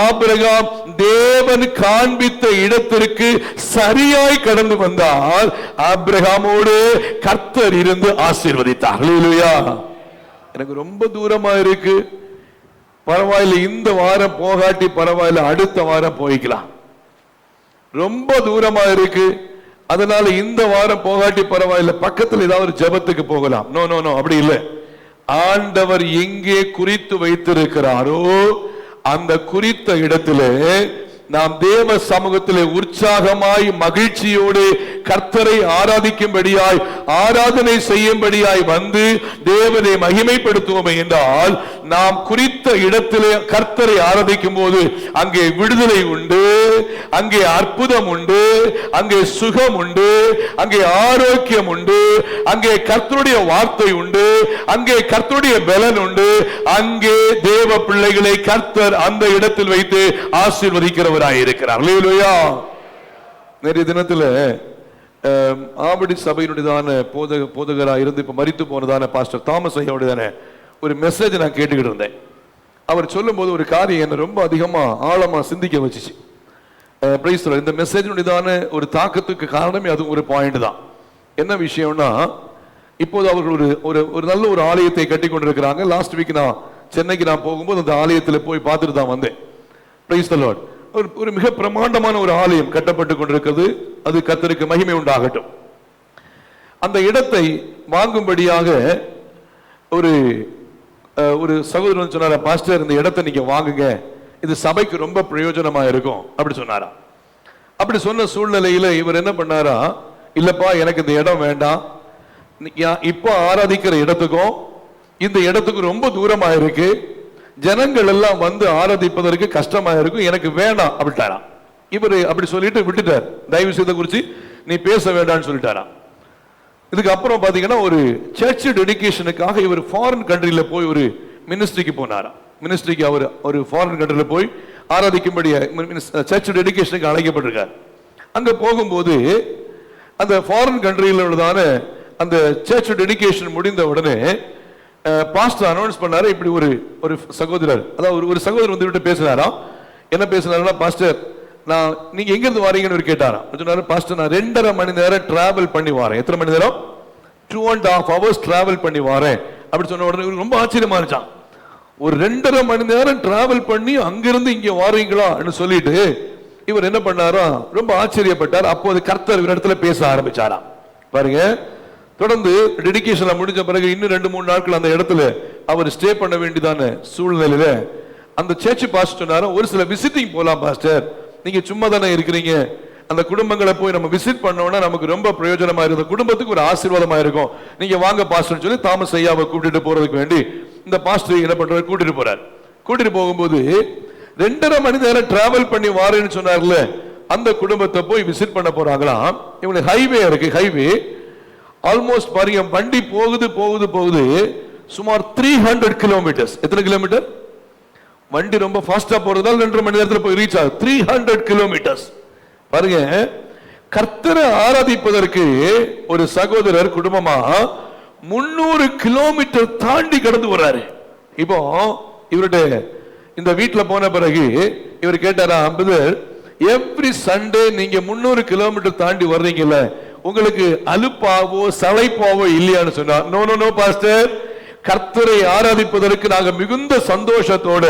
ஆபிரகாம் தேவன் காண்பித்த இடத்திற்கு சரியாய் கடந்து வந்தால் ஆபிரகாமோடு கர்த்தர் இருந்து ஆசீர்வதித்தார். அல்லேலூயா. எனக்கு ரொம்ப தூரமா இருக்கு, பரவாயில்லை, இந்த வாரம் போகாட்டி பரவாயில்லை, அடுத்த வாரம் போய்க்கலாம். ரொம்ப தூரமா இருக்கு, அதனால இந்த வாரம் போகாட்டி பரவாயில்லை, பக்கத்தில் ஏதாவது ஜெபத்துக்கு போகலாம். நோ நோ நோ, அப்படி இல்லை. ஆண்டவர் எங்கே குறித்து வைத்திருக்கிறாரோ அந்த குறித்த இடத்திலே நாம் தேவ சமூகத்திலே உற்சாகமாய் மகிழ்ச்சியோடு கர்த்தரை ஆராதிக்கும்படியாய் ஆராதனை செய்யும்படியாய் வந்து தேவனை மகிமைப்படுத்துவோம் என்றால், நாம் குறித்த இடத்திலே கர்த்தரை ஆராதிக்கும் போது அங்கே விடுதலை உண்டு, அங்கே அற்புதம் உண்டு, அங்கே சுகம் உண்டு, அங்கே ஆரோக்கியம் உண்டு, அங்கே கர்த்தருடைய வார்த்தை உண்டு, அங்கே கர்த்தருடைய பலன் உண்டு. அங்கே தேவ பிள்ளைகளை கர்த்தர் அந்த இடத்தில் வைத்து ஆசீர்வதிக்கிறவராய் இருக்கிறார். அல்லேலூயா. நேற்றைய தினத்தில் ஆவடி சபையினுடையதான போதகராக இருந்து இப்ப மரித்து போனதான பாஸ்டர் தாமஸ் ஐயாவுடையதான ஒரு மெசேஜ் நான் கேட்டுக்கிட்டு இருந்தேன். அவர் சொல்லும் போது ஒரு காரியம் என்ன ரொம்ப அதிகமா ஆழமா சிந்திக்க வச்சுச்சு. இந்த மெசேஜினுடையதான ஒரு தாக்கத்துக்கு காரணமே அது ஒரு பாயிண்ட் தான். என்ன விஷயம்னா, இப்போது அவர்கள் ஒரு நல்ல ஒரு ஆலயத்தை கட்டி கொண்டிருக்கிறாங்க. லாஸ்ட் வீக் நான் சென்னைக்கு நான் போகும்போது அந்த ஆலயத்தில் போய் பார்த்துட்டு தான் வந்தேன். Price the Lord. ஒரு மிக பிரமாண்டமான ஒரு ஆலயம் கட்டப்பட்டு கொண்டிருக்கிறது. அது கர்த்தருக்கு மகிமை உண்டாகட்டும். அந்த இடத்தை வாங்கும்படியாக ஒரு சகோதரன் சொன்னாரா, பாஸ்டர் இந்த இடத்தை நீங்க வாங்குங்க, இது சபைக்கு ரொம்ப பிரயோஜனமா இருக்கும் அப்படி சொன்னாரா. அப்படி சொன்ன சூழ்நிலையில இவர் என்ன பண்ணாரா, இல்லப்பா எனக்கு இந்த இடம் வேண்டாம், இப்போ ஆராதிக்கிற இடத்துக்கும் இந்த இடத்துக்கு ரொம்ப தூரமா இருக்கு, ஜனங்கள் எல்லாம் வந்து ஆராதிப்பதற்கு கஷ்டமா இருக்கும், எனக்கு வேண்டாம் அப்படிட்டாராம். இவர் அப்படி சொல்லிட்டு விட்டுட்டார். தயவு செய்த குறிச்சு நீ பேச வேண்டாம்னு சொல்லிட்டாராம். இதுக்கு அப்புறம் பாத்தீங்கன்னா ஒரு சர்ச் டெடிகேஷனுக்காக இவர் ஃபாரின் கண்ட்ரியில போய் ஒரு மினிஸ்ட்ரிக்கு போனாராம். மினிஸ்ட்ரிக்கு அவர் ஒரு ஃபாரின் கண்ட்ரியில போய் ஆராதிக்கும்படிய சர்ச் டெடிகேஷனுக்கு அழைக்கப்பட்டிருக்கார். அங்க போகும்போது அந்த ஃபாரின் கண்ட்ரியில உள்ளதான அந்த சர்ச் டெடிகேஷன் முடிந்த உடனே பாஸ்டர் அனௌன்ஸ் பண்ணாரு, இப்படி ஒரு சகோதரர், அதாவது ஒரு சகோதரர் வந்து விட்டு பேசுறாராம். என்ன பேசுறாருன்னா, பாஸ்டர் நான் நீங்க எங்க இருந்து வரீங்கன்னு கேட்டாராம். சொன்னாரு, பாஸ்டர் நான் 2.5 மணி நேரம் டிராவல் பண்ணி வரேன். எத்தனை மணி நேரம்? 2.5 hours டிராவல் பண்ணி வரேன் அப்படி சொன்ன உடனே ரொம்ப ஆச்சரியமா இருந்துச்சான். ஒரு 2.5 மணி நேரம் டிராவல் பண்ணி அங்கிருந்து இங்க வாரீங்களான்னு சொல்லிட்டு இவர் என்ன பண்ணாரோ ரொம்ப ஆச்சரியப்பட்டார். அப்போது கர்த்தர் ஒரு இடத்துல பேச ஆரம்பிச்சாராம். பாருங்க, தொடர்ந்து டெடிகேஷன்ல முடிஞ்ச பிறகு இன்னும் 2-3 நாட்கள் அந்த இடத்துல அவர் ஸ்டே பண்ண வேண்டியதான சூழ்நிலையில அந்த சர்ச் பாஸ்டர் சொன்னாரு, ஒரு சில விசிட்டிங் போலாம் பாஸ்டர், நீங்க சும்மா தானே இருக்கிறீங்க, அந்த குடும்பங்களை போய் நம்ம விசிட் பண்ணோம்னா நமக்கு ரொம்ப பிரயோஜனமா இருக்கும், குடும்பத்துக்கு ஒரு ஆசீர்வாதமா இருக்கும், நீங்க வாங்க பாஸ்டர் சொல்லி தாமஸ் ஐயாவை கூட்டிட்டு போறதுக்கு வேண்டி இந்த பாஸ்டர் என்ன பண்றாரு, கூட்டிட்டு போறாரு. கூட்டிட்டு போகும்போது 2.5 மணி நேரம் டிராவல் பண்ணி வாரேன்னு சொன்னார்ல, அந்த குடும்பத்தை போய் விசிட் பண்ண போறாங்களாம். இவங்களுக்கு ஹைவே இருக்கு, ஹைவே ஆல்மோஸ்ட் பாருங்க, வண்டி போகுது சுமார் 300 கிலோமீட்டர்ஸ். எத்தனை கிலோமீட்டர்? வண்டி ரொம்ப ஃபாஸ்டா போறதால 2.5 மணி நேரத்தில் போய் ரீச் ஆகுது. 300 கிலோமீட்டர்ஸ். பாருங்க, கர்த்தரை ஆராதிப்பதற்கு ஒரு சகோதரர் குடும்பமா 300 கிலோமீட்டர் தாண்டி கடந்து வர்றாரு. இப்போ இவருடைய இந்த வீட்டுல போன பிறகு இவர் கேட்டாரா, எவ்ரி சண்டே நீங்க 300 கிலோமீட்டர் தாண்டி வர்றீங்கல்ல, உங்களுக்கு அலுப்பாவோ சளைப்பாவோ இல்லையான்னு சொன்னார். நோ நோ நோ பாஸ்டர், கர்த்தரை ஆராதிப்பதற்கு நாங்க மிகுந்த சந்தோஷத்தோட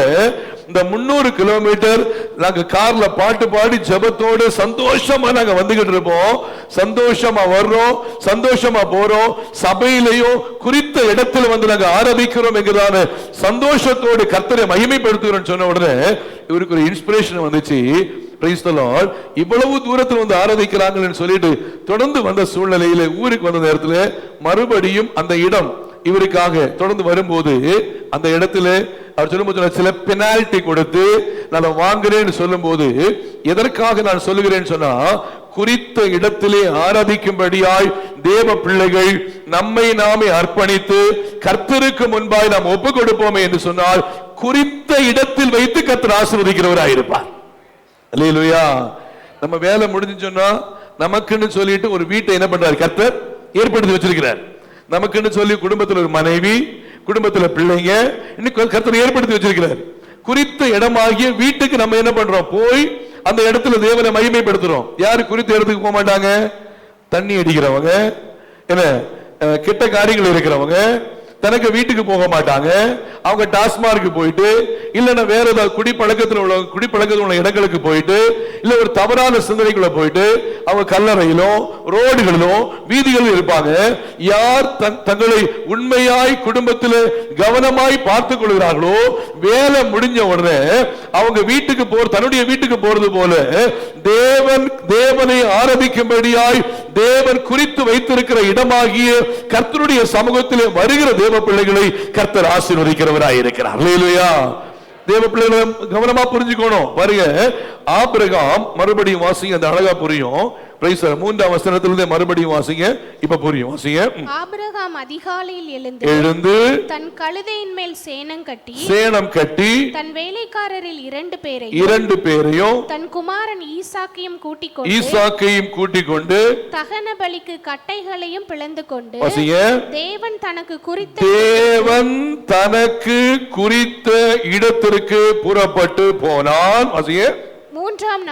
இந்த 300 கிலோமீட்டர் நாங்க கார்ல பாட்டு பாடி ஜெபத்தோட சந்தோஷமா நாங்க வந்துகிட்டு இருப்போம், சந்தோஷமா வர்றோம், சந்தோஷமா போறோம், சபையிலையும் குறித்த இடத்துல வந்து நாங்க ஆராதிக்கிறோம் என்கிறதான சந்தோஷத்தோடு கர்த்தரை மகிமைப்படுத்துகிறோம் சொன்ன உடனே இவருக்கு ஒரு இன்ஸ்பிரேஷன் வந்துச்சு. Price the Lord. இவ்வளவு தூரத்தில் வந்து ஆராதிக்கிறாங்கன்னு சொல்லிட்டு தொடர்ந்து வந்த சூழ்நிலையில ஊருக்கு வந்த நேரத்தில் மறுபடியும் அந்த இடம் இவருக்காக தொடர்ந்து வரும்போது அந்த இடத்துல அவர் சொல்லும்போது சில பெனால்டி கொடுத்து நான் வாங்குறேன்னு சொல்லும் போது, எதற்காக நான் சொல்லுகிறேன்னு சொன்னா, குறித்த இடத்திலே ஆராதிக்கும்படியாய் தேவ பிள்ளைகள் நம்மை நாமே அர்ப்பணித்து கர்த்தருக்கு முன்பாய் நாம் ஒப்பு கொடுப்போமே என்று சொன்னால் குறித்த இடத்தில் வைத்து கர்த்தர் ஆசீர்வதிக்கிறவராயிருப்பார். அல்லேலூயா. நம்ம வேலை முடிஞ்சு சொன்னா நமக்குன்னு சொல்லிட்டு ஒரு வீட்டை என்ன பண்றாரு, கர்த்தர் ஏற்படுத்தி வச்சிருக்கிறார். நமக்குன்னு சொல்லி குடும்பத்தில் ஒரு மனைவி, குடும்பத்தில் பிள்ளைங்க இன்னும் கர்த்தர் ஏற்படுத்தி வச்சிருக்கிறார். குறித்த இடமாகிய வீட்டுக்கு நம்ம என்ன பண்றோம், போய் அந்த இடத்துல தேவனை மகிமைப்படுத்துறோம். யாரு குறித்த இடத்துக்கு போக மாட்டாங்க? தண்ணி அடிக்கிறவங்க, என்ன கெட்ட காரியங்கள் இருக்கிறவங்க, தனக்கு வீட்டுக்கு போக மாட்டாங்க. அவங்க டாஸ்மார்க்கு போயிட்டு, இல்லைன்னா வேற ஏதாவது குடிப்பழக்கத்தில் உள்ள இடங்களுக்கு போயிட்டு, இல்ல ஒரு தவறான சிந்தனைக்குள்ள போயிட்டு அவங்க கல்லறையிலும் ரோடுகளிலும் வீதிகளிலும் இருப்பாங்க. யார் தங்களை உண்மையாய் குடும்பத்தில் கவனமாய் பார்த்துக் கொள்கிறார்களோ, வேலை முடிஞ்ச உடனே அவங்க வீட்டுக்கு தன்னுடைய வீட்டுக்கு போறது போல தேவனை ஆராதிக்கும்படியாய் தேவன் குறித்து வைத்திருக்கிற இடமாகிய கர்த்தருடைய சமூகத்திலே வருகிற தேவ பிள்ளைகளை கர்த்தர் ஆசீர்வதிக்கிறவராய் இருக்கிறார். அல்லேலூயா. தேவ பிள்ளைகளை கவனமா புரிஞ்சுக்கணும். பாருங்க, ஆபிரகாம், மறுபடியும் வாசிங்க, அந்த அழகா புரியும். 3ஆம் வசனத்திலிருந்து மறுபடியும் வாசிங்க, இப்ப புரியும். வாசிங்க. ஆபிரகாம் அதிகாலையில் எழுந்து தன் கழுதையின் மேல் சேணம் கட்டி தன் வேலைக்காரரில் 2 பேரையும் தன் குமாரன் ஈசாக்கையும் கூட்டிக் கொண்டு தகன பலிக்கு கட்டைகளையும் பிளந்து கொண்டு தேவன் தனக்கு குறித்த இடத்திற்கு புறப்பட்டு போனான். வாசிங்க. 3ஆம்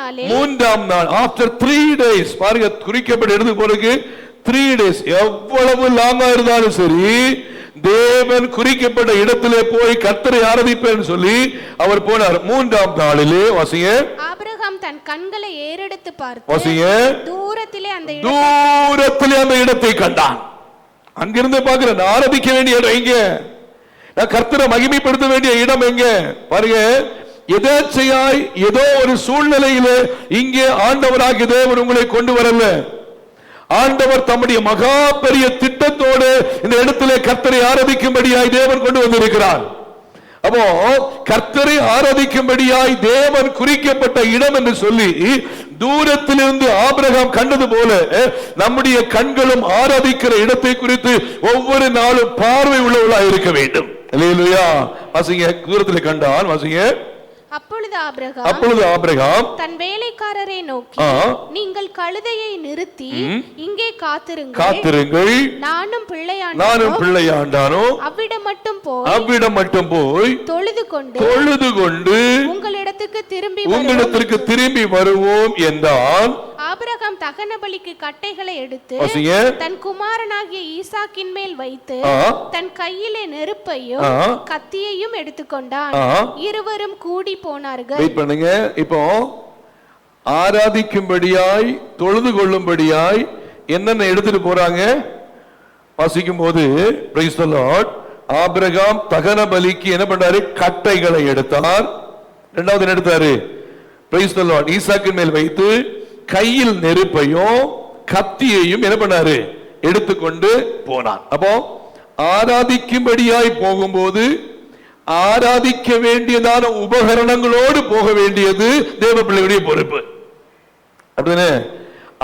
நாள் ஆஃப்டர் 3 days, பாருங்க, குறிக்கப்பட்ட இடத்துக்கு போறதுக்கு 3 days. எவ்வளவு லாங்கா இருந்தாலும் சரி, தேவன் குறிக்கப்பட்ட இடத்திலே போய் கர்த்தரை ஆராதிப்பேன்னு சொல்லி அவர் போனார். 3ஆம் நாளிலே வாசிங்க, ஆபிரகாம் தன் கண்களை ஏறெடுத்து பார்த்து வாசிங்க, தூரத்திலே அந்த இடத்தை கண்டான். அங்கிருந்து பார்க்கிறேன், ஆராதிக்க வேண்டிய இடம் எங்க, நான் கர்த்தரை மகிமைப்படுத்த வேண்டிய இடம் எங்க? பாருங்க, எதேச்சையாய் ஏதோ ஒரு சூழ்நிலையிலே இங்கே ஆண்டவராகிய தேவன் உங்களை கொண்டு வரல. ஆண்டவர் தம்முடைய மகா பெரிய திட்டத்தோடு இந்த இடத்திலே கர்த்தரை ஆராதிக்கும்படியாய் தேவன் கொண்டு வந்திருக்கிறார். அப்போ கர்த்தரை ஆராதிக்கும்படியாய் தேவன் குறிக்கப்பட்ட இடம் என்று சொல்லி தூரத்திலிருந்து ஆபிரகாம் கண்டது போல நம்முடைய கண்களும் ஆராதிக்கிற இடத்தை குறித்து ஒவ்வொரு நாளும் பார்வை உள்ளவர்களாக இருக்க வேண்டும். அல்லேலூயா. வாசிங்க, தூரத்தில் கண்டான். வாசிங்க. அப்பொழுது ஆபிரகாம் தன் வேலைக்காரரை நோக்கி, நீங்கள் கழுதையை நிறுத்தி இங்கே காத்திருங்கள், நானும் பிள்ளையாண்டானோ அவ்விடம் மட்டும் போய் தொழுது கொண்டு உங்களிடத்துக்கு திரும்பி வருவோம் என்றான். ஆபிரகாம் தகன பலிக்கு கட்டைகளை எடுத்து தன் குமாரனாகிய ஈசாக்கின் மேல் வைத்து தன் கையிலே நெருப்பையும் கத்தியையும் எடுத்துக்கொண்டான். இருவரும் கூடி போனார்கள். வெயிட் பண்ணுங்க. இப்போ ஆராதிக்கும்படியாய் தொழுது கொள்ளும்படியாய் என்னென்ன எடுத்துட்டு போறாங்க வாசிக்கும் போது, பிரைஸ் தி லார்ட், ஆபிரகாம் தகன பலிக்கு என்ன பண்றாரு? கட்டைகளை எடுத்தார். இரண்டாவது என்ன எடுத்தாரு? பிரைஸ் தி லார்ட், ஈசாக்கின் மேல் வைத்து கையில் நெருப்பையும் கத்தியையும் என்ன பண்ணாரு? எடுத்துக்கொண்டு போனார். அப்போ ஆராதிக்கும்படியாய் போகும்போது ஆராதிக்க வேண்டியதான உபகரணங்களோடு போக வேண்டியது தேவ பிள்ளையுடைய பொறுப்பு. அப்படிதானே?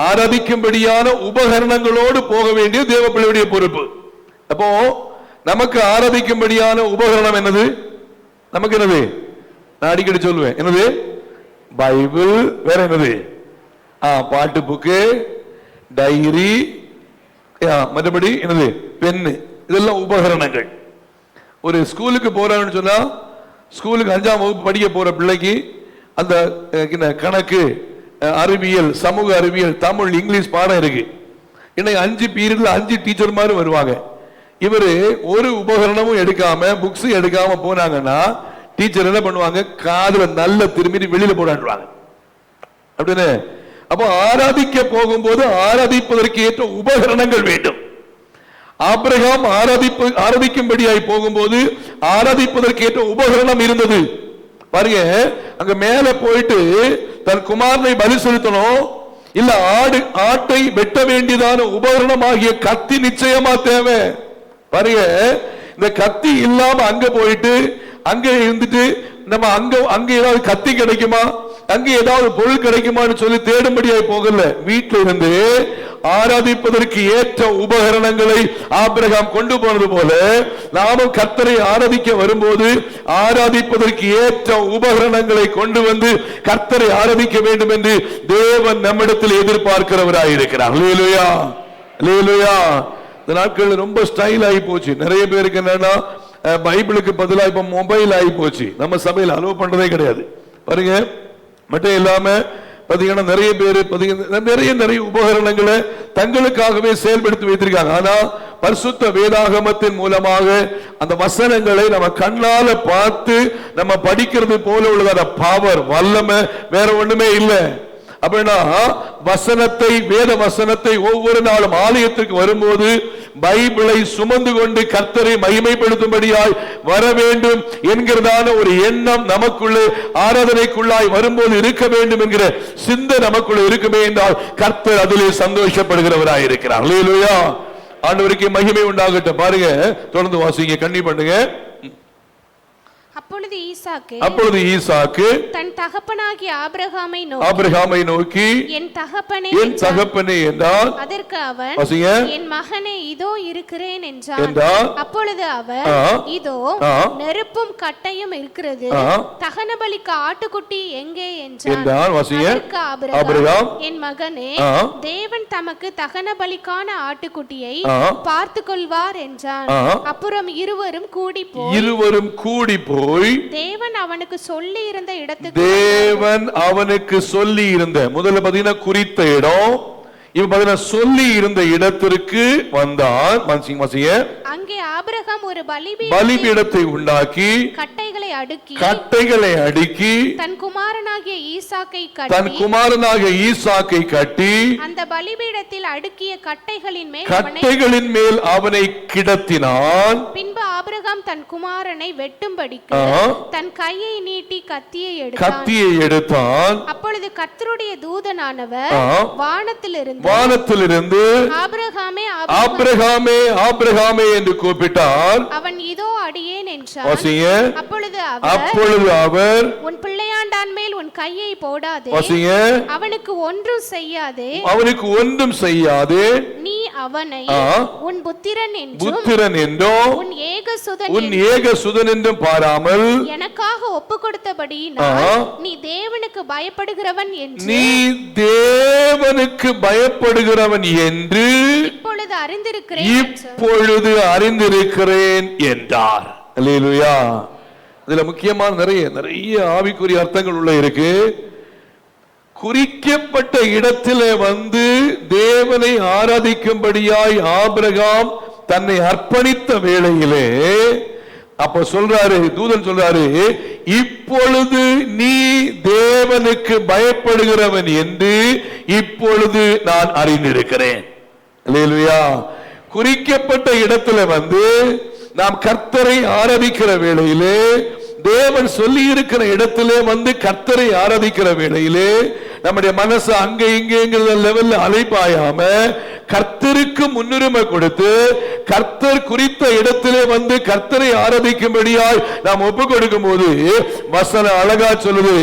ஆராதிக்கும்படியான உபகரணங்களோடு போக வேண்டியது தேவ பிள்ளையுடைய பொறுப்பு. அப்போ நமக்கு ஆராதிக்கும்படியான உபகரணம் என்னது? நமக்கு என்னது? நான் அடிக்கடி சொல்லுவேன், என்னது? பைபிள். வேற என்னது? பாட்டு புக்கு, டைரி, மற்றபடி என்னது? பென்னு. இதெல்லாம் உபகரணங்கள். ஒரு ஸ்கூலுக்கு போறான்னு சொன்னா, ஸ்கூலுக்கு 5ஆம் வகுப்பு படிக்க போற பிள்ளைக்கு அந்த கணக்கு, அறிவியல், சமூக அறிவியல், தமிழ், இங்கிலீஷ் பாடம் இருக்கு. இன்னைக்கு 5 பீரியட்ல 5 டீச்சர் மாதிரி வருவாங்க. இவரு ஒரு உபகரணமும் எடுக்காம, புக்ஸ் எடுக்காம போனாங்கன்னா டீச்சர் என்ன பண்ணுவாங்க? காதுல நல்ல திரும்பி வெளியில போடாண்டுவாங்க. அப்படின்னு. அப்போ ஆராதிக்க போகும்போது ஆராதிப்பதற்கு ஏற்ற உபகரணங்கள் வேண்டும். ஆபிரகாம் ஆராதிக்கும்படியாய் போகும்போது ஆராதிப்பதற்கு ஏற்ற உபகரணம் இருந்தது. பாருங்க, அங்க மேல போயிட்டு தன் குமாரனை பலி செலுத்தணும், இல்ல ஆட்டை வெட்ட வேண்டியதான உபகரணம் ஆகிய கத்தி நிச்சயமா தேவை. பாருங்க, இந்த கத்தி இல்லாம அங்க போயிட்டு அங்க இருந்துட்டு நம்ம அங்க ஏதாவது கத்தி கிடைக்குமா, அங்க ஏதாவது பொருள் கிடைக்குமான்னு சொல்லி தேடும்படியாய் போகல. வீட்டில இருந்து ஆராதிப்பதற்கு ஏற்ற உபகரணங்களை ஆபிரகாம் கொண்டு போனது போல நாமும் கர்த்தரை ஆராதிக்க வரும்போது ஆராதிப்பதற்கு ஏற்ற உபகரணங்களை கொண்டு வந்து கர்த்தரை ஆராதிக்க வேண்டும் என்று தேவன் நம்மிடத்தில் எதிர்பார்க்கிறவராயிருக்கிறார். அல்லேலூயா, அல்லேலூயா. இந்த நாட்கள் ரொம்ப ஸ்டைல் ஆகி போச்சு. நிறைய பேருக்கு என்னன்னா, பைபிளுக்கு பதிலாக இப்ப மொபைல் ஆகி போச்சு. நம்ம சபையில் அலோவ் பண்றதே கிடையாது. பாருங்க, மட்டும் இல்லாம பாத்தீங்கன்னா நிறைய பேரு நிறைய உபகரணங்களை தங்களுக்காகவே செயல்படுத்தி வைத்திருக்காங்க. ஆனா பரிசுத்த வேதாகமத்தின் மூலமாக அந்த வசனங்களை நம்ம கண்ணால பார்த்து நம்ம படிக்கிறது போல உள்ளதான பவர் வல்லமை வேற ஒண்ணுமே இல்லை. அப்படின்னா வசனத்தை, வேத வசனத்தை ஒவ்வொரு நாளும் ஆலயத்திற்கு வரும்போது பைபிளை சுமந்து கொண்டு கர்த்தரை மகிமைப்படுத்தும்படியாய் வர வேண்டும் என்கிறதான ஒரு எண்ணம் நமக்குள்ளே ஆராதனைக்குள்ளாய் வரும்போது இருக்க வேண்டும் என்கிற சிந்தை நமக்குள்ளே இருக்குமே என்றால் கர்த்தர் அதிலே சந்தோஷப்படுகிறவராய் இருக்கிறார். அல்லேலூயா, ஆண்டவருக்கு மகிமை உண்டாகட்டும். பாருங்க, தொடர்ந்து வாசிங்க, கண்ணி பண்ணுங்க. அப்பொழுது ஈசாக்கு தன் தகப்பனாகிய ஆபிரகாமை நோக்கி என் தகப்பனே என்றான். அதற்கு அவன் என் மகனே இதோ இருக்கிறேன் என்றான். அப்பொழுது அவர் இதோ நெருப்பும் கட்டையும் இருக்கிறது, தகன பலிக்கு ஆட்டுக்குட்டி எங்கே என்றான். அதற்கு ஆபிரகாம் என் மகனே தேவன் தமக்கு தகன பலிக்கான ஆட்டுக்குட்டியை பார்த்து கொள்வார் என்றான். அப்புறம் இருவரும் கூடி போய் தேவன் அவனுக்கு சொல்லி இருந்த முதல்ல பாத்தீங்கன்னா குறித்த இடம், இப்ப பாத்தீங்கன்னா சொல்லி இருந்த இடத்திற்கு வந்தான். அங்கே ஆபிரகாம் ஒரு பலிபீடத்தை உண்டாக்கி கட்டைகளை அடுக்கி தன் குமாரனாகிய ஈசாக்கை கட்டி அந்த பலிபீடத்தில் அடுக்கிய கட்டைகளின் மேல் அவனை கிடத்தினான். பின்பு ஆபிரகாம் தன் குமாரனை வெட்டும்படிக்கு தன் கையை நீட்டி கத்தியை எடுத்தான். அப்பொழுது கர்த்தருடைய தூதனானவர் வானத்திலிருந்து ஆபிரகாமே என்று கூப்பிட்டார். அவன் இதோ அடியேன் என்றான். அப்பொழுது அவர் உன் பிள்ளையாண்டான் மேல் உன் கையை போடாதே, அவனுக்கு ஒன்றும் செய்யாதே, நீ அவனை உன் புத்திரன் என்றும் உன் ஏகசுதன் என்றும் பாராமல் எனக்காக ஒப்பு கொடுத்தபடியினால் நீ தேவனுக்கு பயப்படுகிறவன் என்று இப்பொழுது அறிந்திருக்கிறேன் என்றார். அல்லேலூயா. இதுல முக்கியமான நிறைய ஆவிக்குரிய அர்த்தங்கள் உள்ள இருக்கு. குறிக்கப்பட்ட இடத்திலே வந்து தேவனை ஆராதிக்கும்படியாய் ஆபிரகாம் தன்னை அர்ப்பணித்த வேளையிலே அப்ப சொல்றாரு, தூதன் சொல்றாரு, இப்பொழுது நீ தேவனுக்கு பயப்படுகிறவன் என்று இப்பொழுது நான் அறிந்திருக்கிறேன். அல்லேலூயா. குறிக்கப்பட்ட இடத்துல வந்து நாம் கர்த்தரை ஆராதிக்கிற வேளையிலே, தேவன் சொல்லி இருக்கிற இடத்திலே வந்து கர்த்தரை ஆராதிக்கிற வேளையிலே நம்முடைய மனசு அங்க இங்கங்கிற லெவல்ல அலைப்பாயாம கர்த்தருக்கு முன்னுரிமை கொடுத்து கர்த்தர் குறித்த இடத்திலே வந்து கர்த்தரை ஆராதிக்கும்படியாய் நாம் ஒப்பு கொடுக்கும் போது வசனம் அழகா சொல்லுது,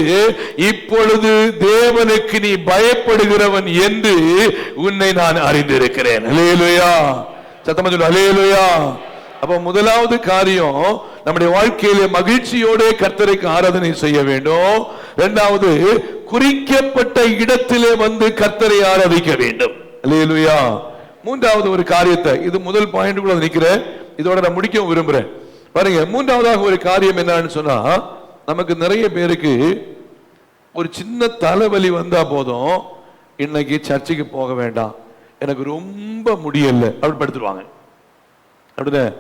இப்பொழுது தேவனுக்கு நீ பயப்படுகிறவன் என்று உன்னை நான் அறிந்திருக்கிறேன். அல்லேலூயா. சத்தமா சொல்லு, அல்லேலூயா. அப்ப முதலாவது காரியம், நம்முடைய வாழ்க்கையிலே மகிழ்ச்சியோட கர்த்தருக்கு ஆராதனை செய்ய வேண்டும். இரண்டாவது, குறிக்கப்பட்ட இடத்திலே வந்து கர்த்தரை ஆராதிக்க வேண்டும். அல்லேலூயா. மூன்றாவது ஒரு காரியத்தை, இது முதல் பாயிண்ட் கூட நிக்கிறேன், இதோட நான் முடிக்க விரும்புறேன். பாருங்க, மூன்றாவதாக ஒரு காரியம் என்னன்னு சொன்னா, நமக்கு நிறைய பேருக்கு ஒரு சின்ன தலைவலி வந்தா போதும், இன்னைக்கு சர்ச்சுக்கு போக வேண்டாம், எனக்கு ரொம்ப முடியல அப்படி படுத்துருவாங்க. அப்படிதான்.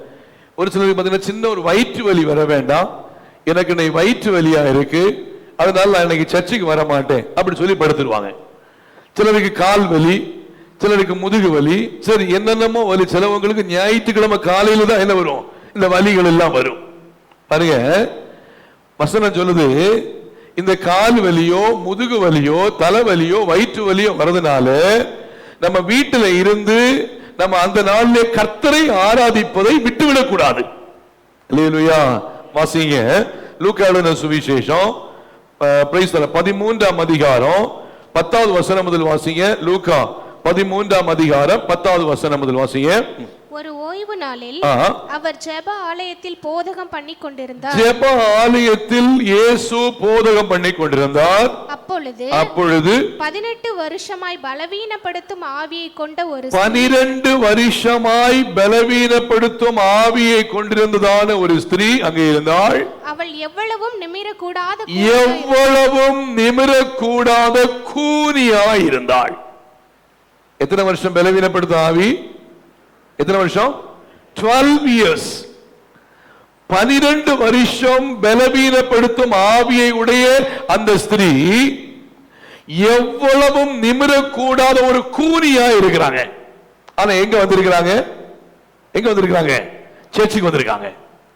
ஒரு சிலருக்கு பார்த்தீங்கன்னா சின்ன ஒரு வயிற்று வலி வர வேண்டாம், எனக்கு இன்னைக்கு வயிற்று வலியா இருக்கு, அதனால நான் இன்னைக்கு சர்ச்சுக்கு வர மாட்டேன் அப்படி சொல்லி படுத்துருவாங்க. சிலருக்கு கால் வலி, சிலருக்கு முதுகு வலி, சரி என்னென்னமோ வலி. சிலவங்களுக்கு ஞாயிற்றுக்கிழமை காலையில தான் என்ன வரும், இந்த வலிகள் எல்லாம் வரும். பாருங்க, வசனம் சொல்லுது, இந்த கால் வலியோ முதுகு வலியோ தலைவலியோ வயிற்று வலியோ வரதுனால நம்ம வீட்டுல இருந்து நம்ம அந்த நாளிலே கர்த்தரை ஆராதிப்பதை விட்டுவிடக் கூடாது. அல்லேலூயா. வாசிங்க, லூக்கா எழுதின சுவிசேஷம் 13ஆம் அதிகாரம் 10வது வசனம் முதல் வாசிங்க. லூக்கா 13ஆம் அதிகாரம் 10வது வசனம் முதல் வாசிங்க. ஒரு ஓய்வு நாளில் அவர் ஜெப ஆலயத்தில் போதகம் பண்ணி கொண்டிருந்தார். ஜெப ஆலயத்தில் இயேசு போதகம் பண்ணி கொண்டிருந்தார். அப்பொழுது 18 வருஷமாய் பலவீனப்படுத்தும் ஆவியை கொண்ட ஒரு 12 வருஷமாய் பலவீனப்படுத்தும் ஆவியை கொண்டிருந்ததான ஒரு ஸ்திரீ அங்கே இருந்தாள். அவள் எவ்வளவும் நிமிரக்கூடாத கூனியாய் இருந்தாள். எத்தனை வருஷம் பலவீனப்படுத்தும் ஆவி? எத்தனை வருஷம்? 12 years. 12 வருஷம் பலவீனப்படுத்தும் ஆவியை உடைய அந்த ஸ்திரீ எவ்வளவும் நிமிரக்கூடாத ஒரு கூனியா இருக்கிறாங்க. ஆனா எங்க வந்திருக்கிறாங்க? எங்க வந்திருக்கிறாங்க? சர்ச்சுக்கு வந்திருக்காங்க.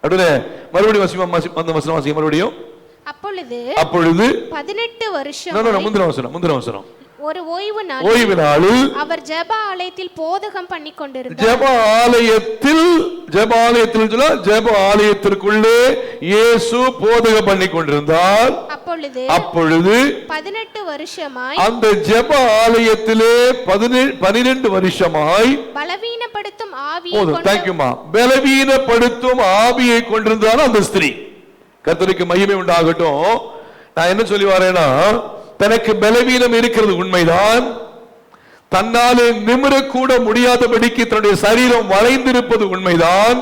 அப்படியே மறுபடியும் வசனம் மறுபடியும். அப்பொழுது 18 வருஷம் முந்தின வசனம் ஒரு ஓய்வு நாளில் அவர் ஜெப ஆலயத்தில் போதகம் பண்ணி கொண்டிருந்தார். ஜெப ஆலயத்திற்குள்ளே இயேசு போதகம் பண்ணி கொண்டிருந்தார். அப்பொழுது 18 வருஷமாய் அந்த ஜெப ஆலயத்திலே 12 வருஷமாய் பலவீனப்படுத்தும் ஆவியை கொண்டிருந்தார் அந்த ஸ்திரீ. கர்த்தருக்கு மகிமை உண்டாகட்டும். நான் என்ன சொல்லி வரேன்னா, தனக்கு பலவீனம் இருக்கிறது உண்மைதான். தன்னாலே நிமிரக்கூட முடியாதபடிக்கு தன்னுடைய சரீரம் வளைந்திருப்பது உண்மைதான்.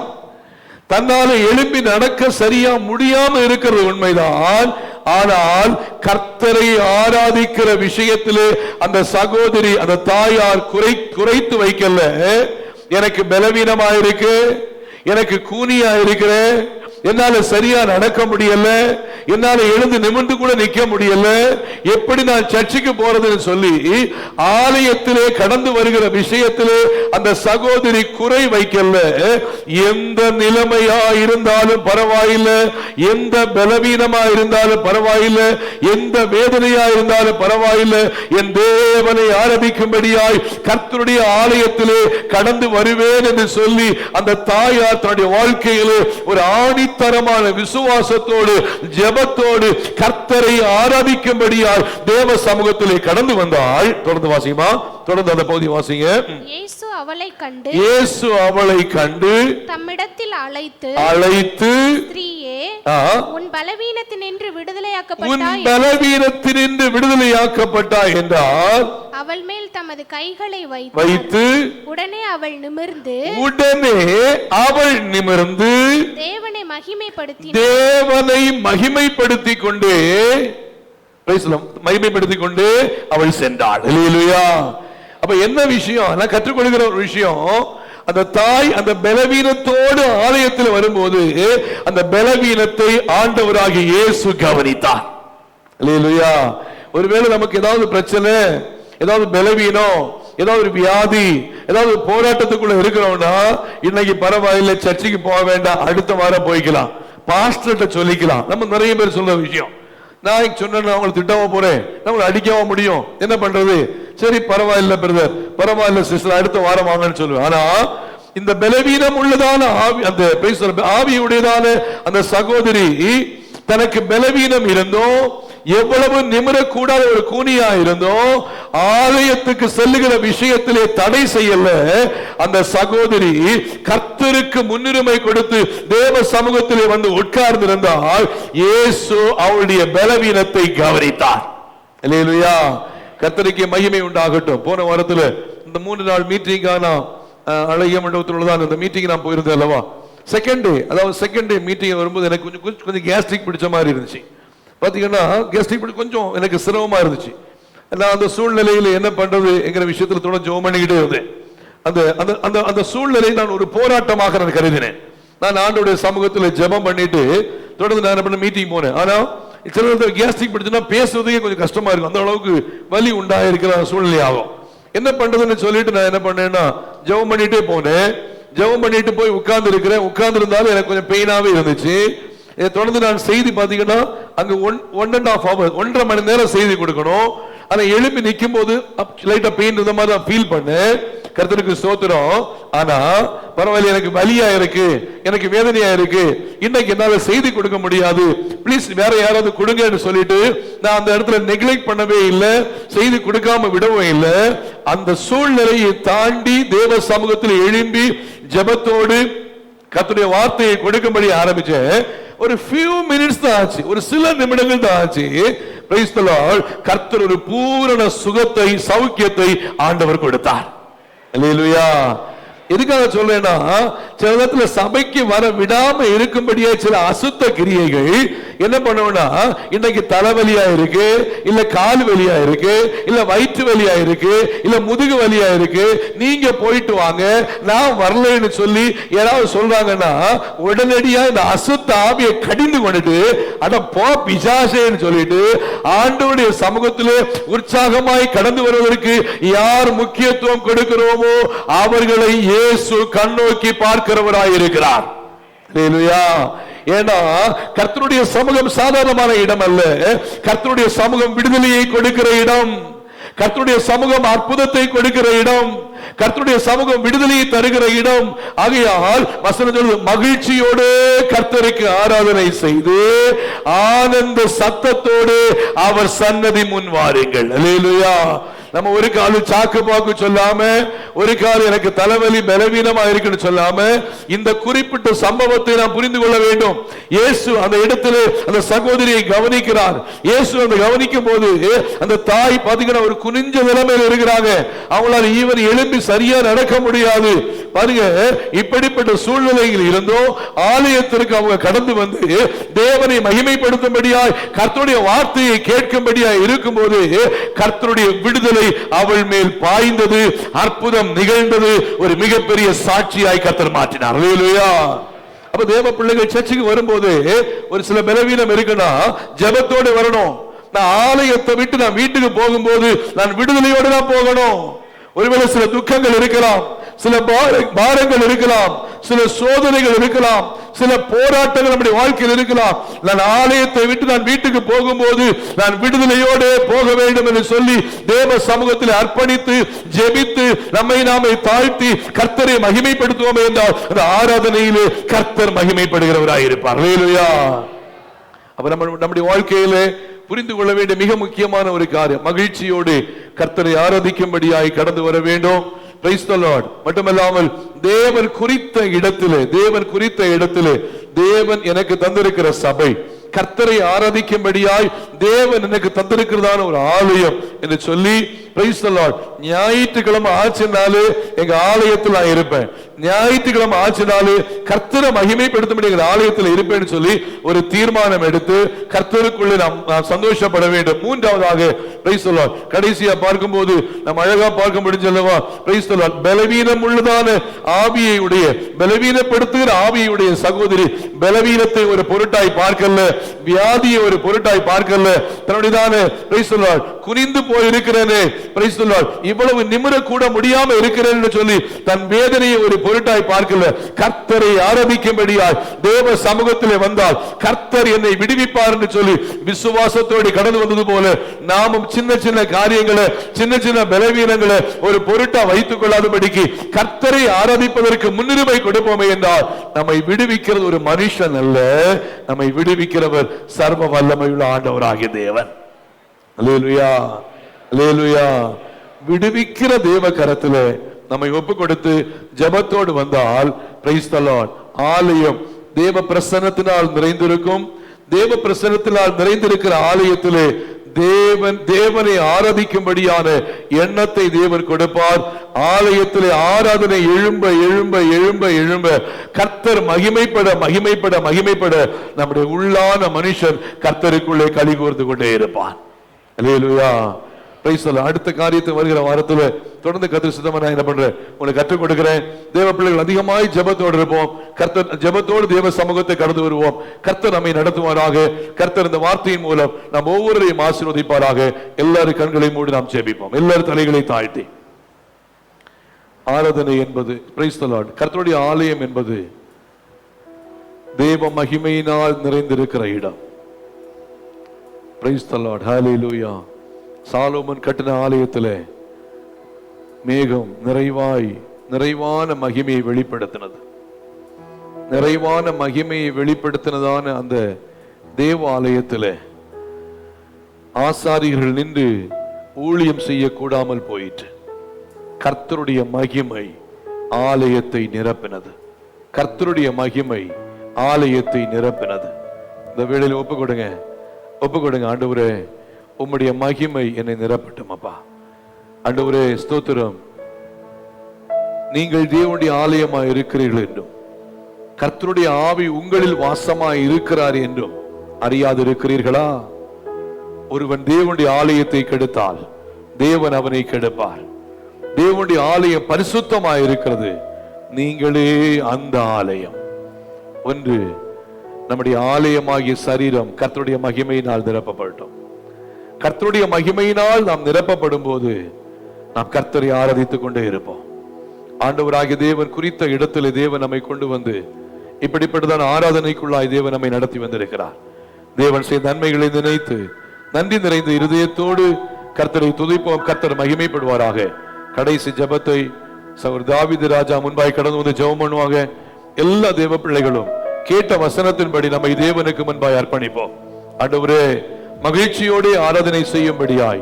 தன்னாலே எழும்பி நடக்க சரியா முடியாம இருக்கிறது உண்மைதான். ஆனால் கர்த்தரை ஆராதிக்கிற விஷயத்திலே அந்த சகோதரி, அந்த தாயார் குறைத்து வைக்கல. எனக்கு பலவீனமா இருக்கு, எனக்கு கூனியா இருக்கிற, என்னால சரியா நடக்க முடியல, என்னால எழுந்து நிமிர்ந்து கூட நிக்க முடியல, எப்படி நான் சர்ச்சுக்கு போறதுன்னு சொல்லி ஆலயத்திலே கடந்து வருகிற விஷயத்திலே அந்த சகோதரி குறை வைக்கல. எந்த நிலைமையா இருந்தாலும் பரவாயில்லை, எந்த பலவீனமா இருந்தாலும் பரவாயில்லை, எந்த வேதனையா இருந்தாலும் பரவாயில்லை, என் தேவனை ஆராதிக்கும்படியாய் கர்த்தருடைய ஆலயத்திலே கடந்து வருவேன் என்று சொல்லி அந்த தாயார் தன்னுடைய வாழ்க்கையிலே ஒரு ஆணித்தரமான விசுவாசத்தோடு ஜெபத்தோடு கர்த்தரை ஆராதிக்கும்படியாய் தேவ சமூகத்திலே கடந்து வந்தாள். தொடர்ந்து வாசிமா, தொடர்ந்து அந்த பகுதி வாசிங்க. இயேசு அவளை கண்டு தம்மிடத்தில் அழைத்து ஸ்திரீயே, உன் பலவீனத்தினின்று விடுதலையாக்கப்பட்டாய் என்றார். அவள் மேல் தமது கைகளை வைத்து உடனே அவள் நிமிர்ந்து தேவனை மகிமைப்படுத்திக் கொண்டே அவள் சென்றாள். அல்லேலூயா. அப்ப என்ன விஷயம்? நான் கற்றுக்கொள்கிற ஒரு விஷயம், அந்த தாய் அந்த பலவீனத்தோடு ஆலயத்தில் வரும்போது அந்த பலவீனத்தை ஆண்டவராகிய இயேசு கவனித்தார். அல்லேலூயா. ஒருவேளை நமக்கு ஏதாவது பிரச்சனை, ஏதாவது பலவீனம், ஏதாவது ஒரு வியாதி, ஏதாவது போராட்டத்துக்குள்ள இருக்கிறோம்னா, இன்னைக்கு பரவாயில்லை, சர்ச்சுக்கு போக வேண்டாம், அடுத்த வாரம் போய்க்கலாம், பாஸ்டர்கிட்ட சொல்லிக்கலாம். நம்ம நிறைய பேர் சொல்ற விஷயம். நான் சொன்ன அவங்களை திட்டமா போறேன், நம்மளை அடிக்கவா முடியும், என்ன பண்றது, சரி பரவாயில்ல பிரதர், பரவாயில்ல சிஸ்டர், அடுத்த வாரம் வாங்கன்னு சொல்லுவேன். ஆனா இந்த பலவீனம் உள்ளதான ஆவி, அந்த ஆவியுடையதான அந்த சகோதரி தனக்கு பலவீனம் இருந்தோம், எவ்வளவு நிமிரக்கூடாத ஒரு கூனியா இருந்தோம், ஆலயத்துக்கு செல்லுகிற விஷயத்திலே தடை செய்யல. அந்த சகோதரி கர்த்தருக்கு முன்னுரிமை கொடுத்து தேவ சமூகத்திலே வந்து உட்கார்ந்திருந்தால் இயேசு அவளுடைய பலவீனத்தை கவனித்தார். அல்லேலூயா. கர்த்தருக்கு மகிமை உண்டாகட்டும். போன வாரத்துல இந்த 3 நாள் மீட்டிங்கான அழகிய மண்டபத்தில் உள்ளதான் இந்த மீட்டிங் நான் போயிருந்தேன் அல்லவா. செகண்ட் டே மீட்டிங் வரும்போது எனக்கு கொஞ்சம் கேஸ்ட்ரிக் பிடிச்ச மாதிரி இருந்துச்சு. பாத்தீங்கன்னா கேஸ்ட்ரிக் கொஞ்சம் எனக்கு சிரமமா இருந்துச்சு. நான் அந்த சூழ்நிலையில என்ன பண்றது என்கிற விஷயத்துல தொடர்ந்து ஜெபம் பண்ணிக்கிட்டே இருந்தேன். அந்த சூழ்நிலை நான் ஒரு போராட்டமாக நான் கருதினேன். நான் ஆண்டவருடைய சமூகத்துல ஜெபம் பண்ணிட்டு தொடர்ந்து நான் என்ன பண்ண மீட்டிங் போனேன். ஆனா சில கேஸ்ட்ரிக் பிடிச்சுன்னா பேசுறதுக்கே கொஞ்சம் கஷ்டமா இருக்கும், அந்த அளவுக்கு வலி உண்டாயிருக்கிற சூழ்நிலை ஆகும். என்ன பண்றதுன்னு சொல்லிட்டு நான் என்ன பண்ணேன்னா ஜெபம் பண்ணிட்டே போனேன். ஜெபம் பண்ணிட்டு போய் உட்கார்ந்து இருக்கிறேன். உட்கார்ந்து இருந்தாலும் எனக்கு கொஞ்சம் பெயினாவே இருந்துச்சு. தொடர்ந்து நான் செய்தி பாத்தீங்கன்னா அங்க 1.5 hours 1.5 மணி நேரம் செய்தி கொடுக்கணும். ஆனா எழுப்பி நிற்கும் போது லைட்டா பெயின் இருந்த மாதிரி நான் ஃபீல் பண்ணேன். கர்த்தருக்கு ஸ்தோத்திரம். ஆனா பரவாயில்ல, எனக்கு வலியா இருக்கு, எனக்கு வேதனையா இருக்கு, இன்னைக்கு என்னால செய்தி கொடுக்க முடியாது, ப்ளீஸ் வேற யாராவது கொடுங்கன்னு சொல்லிட்டு நான் அந்த இடத்துல நெக்லெக்ட் பண்ணவே இல்லை, செய்தி கொடுக்காம விடவும் இல்லை. அந்த சூழ்நிலையை தாண்டி தேவ சமூகத்தில் எழும்பி ஜெபத்தோடு கர்த்தருடைய வார்த்தையை கொடுக்கும்படி ஆரம்பிச்சேன். ஒரு few minutes தான் ஆச்சு, ஒரு சில நிமிடங்கள் தான் ஆச்சு. Price the Lord. கர்த்தர் ஒரு பூரண சுகத்தை, சௌக்கியத்தை ஆண்டவர் கொடுத்தார். அல்லேலூயா. எதுக்காக சொல்றேன்னா, சில நேரத்துல சபைக்கு வர விடாம இருக்கும்படியே சில அசுத்த கிரியைகள் என்ன பண்ணுவோம்னா, இன்னைக்கு தலைவலியா இருக்கு, இல்ல கால் வலியா இருக்கு, இல்ல வயிற்று வலியா இருக்கு, இல்ல முதுகு வலியா இருக்கு, நீங்க போயிட்டு வாங்க நான் வரலன்னு சொல்லி யாராவது சொல்றாங்கன்னா உடனடியா இந்த அசுத்த ஆவியை கடிந்து கொண்டுட்டு அட போ பிசாசேன்னு சொல்லிட்டு ஆண்டவருடைய சமூகத்திலே உற்சாகமாய் கடந்து வருவதற்கு யார் முக்கியத்துவம் கொடுக்கிறோமோ அவர்களை இயேசு கண்ணோக்கி பார்க்கிறவராய் இருக்கிறார். அல்லேலூயா. ஏன்னா கர்த்தருடைய சமூகம் சாதாரணமான இடம் அல்ல. கர்த்தருடைய சமூகம் விடுதலையை கொடுக்கிற இடம், கர்த்தருடைய சமூகம் அற்புதத்தை கொடுக்கிற இடம், கர்த்தருடைய சமூகம் விடுதலையை தருகிற இடம். ஆகையால் வசனம் மகிழ்ச்சியோடு கர்த்தருக்கு ஆராதனை செய்து ஆனந்த சத்தத்தோடு அவர் சன்னதி முன் வாருங்கள். அல்லேலூயா. நம்ம ஒரு கால சாக்கு பாக்கு சொல்லாம, ஒரு கால எனக்கு தலைவலி பலவீனமா இருக்குன்னு சொல்லாம, இந்த குறிப்பிட்ட சம்பவத்தை நாம் புரிந்து கொள்ள வேண்டும். இயேசு அந்த இடத்துல அந்த சகோதரியை கவனிக்கிறார். இயேசு அந்த கவனிக்கும் போது அந்த தாய் பாத்தீங்கன்னா ஒரு குனிஞ்ச நிலைமையில் இருக்கிறாங்க. அவங்களால ஈவன் எழும்பி சரியா நடக்க முடியாது. பாருங்க, இப்படிப்பட்ட சூழ்நிலையில் இருந்தோம் ஆலயத்திற்கு அவங்க கடந்து வந்து தேவனை மகிமைப்படுத்தும்படியாய் கர்த்தருடைய வார்த்தையை கேட்கும்படியாய் இருக்கும்போது கர்த்தருடைய விடுதலை அவள் மேல் பாய்ந்தது, அற்புதம் நிகழ்ந்தது, ஒரு மிகப்பெரிய சாட்சியாய் கர்த்தர் மாற்றினார். அல்லேலூயா. அப்ப தேவ பிள்ளைகள் சர்ச்சுக்கு வரும்போது ஒரு சில பலவீனம் இருக்குன்னா ஜெபத்தோடு வரணும். நான் ஆலயத்தை விட்டு நான் வீட்டுக்கு போகும்போது நான் விடுதலையோடு தான் போகணும். ஒருவேளை சில துக்கங்கள் இருக்கலாம், சில பாரங்கள் இருக்கலாம், சில சோதனைகள் இருக்கலாம், சில போராட்டங்கள் நம்முடைய வாழ்க்கையில் இருக்கலாம். நான் ஆலயத்தை விட்டு நான் வீட்டுக்கு போகும்போது நான் விடுதலையோடு போக வேண்டும் என்று சொல்லி தேவ சமூகத்தில் அர்ப்பணித்து ஜெபித்து நம்மை நாமே தாழ்த்தி கர்த்தரை மகிமைப்படுத்துவோம் என்றால் அந்த ஆராதனையிலே கர்த்தர் மகிமைப்படுகிறவராய் இருப்பார். அல்லேலூயா. அப்ப நம்முடைய வாழ்க்கையிலே புரிந்து கொள்ள வேண்டிய மிக முக்கியமான ஒரு காரியம், மகிழ்ச்சியோடு கர்த்தரை ஆராதிக்கும்படியாய் கடந்து வர வேண்டும். Price the Lord. மட்டுமல்லாமல் தேவன் குறித்த இடத்திலே தேவன் எனக்கு தந்திருக்கிற சபை, கர்த்தரை ஆராதிக்கும்படியாய் தேவன் எனக்கு தந்திருக்கிறதான ஒரு ஆலயம் என்று சொல்லி பிரைஸ் தி லார்ட். ஞாயிற்றுக்கிழமை ஆச்சுனாலே எங்க ஆலயத்தில் நான் இருப்பேன், ஞாயிற்றுக்கிழமை ஆச்சுனாலே கர்த்தரை மகிமைப்படுத்தும்படி எங்க ஆலயத்தில் இருப்பேன்னு சொல்லி ஒரு தீர்மானம் எடுத்து கர்த்தருக்குள்ளே நாம் சந்தோஷப்பட வேண்டும். மூன்றாவதாக பிரைஸ் தி லார்ட், கடைசியா பார்க்கும்போது நம்ம அழகா பார்க்க முடிஞ்சல்லவா, பிரைஸ் தி லார்ட், பலவீனம் உள்ளதான ஆவியை உடைய, பலவீனப்படுத்துகிற ஆவியை உடைய சகோதரி பலவீனத்தை ஒரு பொருட்டாய் பார்க்கல, வியாதியை ஒரு பொருட்டாய் பார்க்கல, தன்னுடையதான பிரைஸ் தி லார்ட் குனிந்து போய் இருக்கிறேனே, பிரைஸ் தி லார்ட் இவ்வளவு நிமிர கூட முடியாம இருக்கிறேன்னு சொல்லி தன் வேதனையை ஒரு பொருட்டாய் பார்க்கல, கர்த்தரை ஆராதிக்கும்படியாய் தேவ சமூகத்திலே வந்தால் கர்த்தர் என்னை விடுவிப்பார் என்று சொல்லி விசுவாசத்தோடு கடந்து வந்தது போல நாமும் சின்ன சின்ன காரியங்களை, சின்ன சின்ன பலவீனங்களை ஒரு பொருட்டா வைத்துக் கொள்ளாதபடிக்கு கர்த்தரை ஆராதிப்பதற்கு முன்னுரிமை கொடுப்போமே என்றால் நம்மை விடுவிக்கிறது ஒரு மனுஷன் அல்ல, நம்மை விடுவிக்கிறவர் சர்வ வல்லமையுள்ள ஆண்டவராகிய தேவன். அல்லேலூயா. அல்லேலூயா. விடுவிக்கிற தேவ கரத்திலே நம்மை ஒப்பு கொடுத்து ஜெபத்தோடு வந்தால் பிரைஸ் தி லார்ட், ஆலயம் தேவ பிரசன்னத்தினால் நிறைந்திருக்கும். தேவ பிரசன்னத்தினால் நிறைந்திருக்கிற ஆலயத்திலே தேவனை ஆராதிக்கும்படியான எண்ணத்தை தேவன் கொடுப்பார். ஆலயத்திலே ஆராதனை எழும்ப எழும்ப எழும்ப எழும்ப கர்த்தர் மகிமைப்பட நம்முடைய உள்ளான மனுஷன் கர்த்தருக்குள்ளே களி கூர்ந்து கொண்டே இருப்பான். அல்லேலூயா. Praise the lord. அடுத்த காரியத்தை வருகிற வாரத்துல தொடர்ந்து கர்த்தர் சித்தமா நான் என்ன பண்றேன் உங்களுக்கு கற்றுக் கொடுக்கிறேன். தேவ பிள்ளைகள் அதிகமாய் ஜெபத்தோடு இருப்போம். கர்த்தர் ஜெபத்தோடு தேவ சமூகத்தை கடந்து வருவோம். கர்த்தர் நம்மை நடத்துவாராக. கர்த்தர் இந்த வார்த்தையின் மூலம் நாம் ஒவ்வொருவரையும் ஆசீர்வதிப்பாராக. எல்லாரும் கண்களை மூடி நாம் ஜெபிப்போம். எல்லாரும் தலைகளை தாழ்த்தி. ஆராதனை என்பது பிரைஸ் தி லார்ட், கர்த்தருடைய ஆலயம் என்பது தேவ மகிமையினால் நிறைந்திருக்கிற இடம். Price the Lord. Hallelujah. Solomon கட்டின ஆலயத்திலே மேகம் நிறைவான மகிமையை வெளிப்படுத்தினது. நிறைவான மகிமையை வெளிப்படுத்தினதான அந்த தேவாலயத்தில் ஆசாரியர்கள் நின்று ஊழியம் செய்யக்கூடாமல் போயிற்று. கர்த்தருடைய மகிமை ஆலயத்தை நிரப்பினது. கர்த்தருடைய மகிமை ஆலயத்தை நிரப்பினது. இந்த வேளையில் ஒப்பு கொடுங்க. ஆண்டவரே, உம்முடைய மகிமை என்னை நிரப்பட்டும் அப்பா. ஆண்டவரே ஸ்தோத்திரம். நீங்கள் தேவனுடைய ஆலயமாய் இருக்கிறீர்கள் என்றும் கர்த்தருடைய ஆவி உங்களில் வாசமாய் இருக்கிறார் என்றும் அறியாது இருக்கிறீர்களா? ஒருவன் தேவனுடைய ஆலயத்தை கெடுத்தால் தேவன் அவனை கெடுப்பார். தேவனுடைய ஆலயம் பரிசுத்தமாய் இருக்கிறது. நீங்களே அந்த ஆலயம். ஒன்று, நம்முடைய ஆலயமாகிய சரீரம் கர்த்தருடைய மகிமையினால் நிரப்பப்பட்டோம். கர்த்தருடைய மகிமையினால் நாம் நிரப்பப்படும் போது நாம் கர்த்தரை ஆராதித்துக் கொண்டே இருப்போம். ஆண்டவராகிய தேவன் குறித்த இடத்திலே தேவன் நம்மை கொண்டு வந்து இப்படிப்பட்டதான ஆராதனைக்குள்ளாய் தேவன் நம்மை நடத்தி வந்திருக்கிறார். தேவன் செய்த நன்மைகளை நினைத்து நன்றி நிறைந்த இருதயத்தோடு கர்த்தரை துதிப்போம். கர்த்தர் மகிமைப்படுவாராக. கடைசி ஜெபத்தை சகோதரர் தாவீது ராஜா முன்பாய் கடந்து வந்து ஜெபம் பண்ணுவாங்க. எல்லா தேவ பிள்ளைகளும் கேட்ட வசனத்தின்படி நம்மை தேவனுக்கு முன்பாய் அர்ப்பணிப்போம். ஆண்டவரே, மகிழ்ச்சியோடு ஆராதனை செய்யும்படியாய்,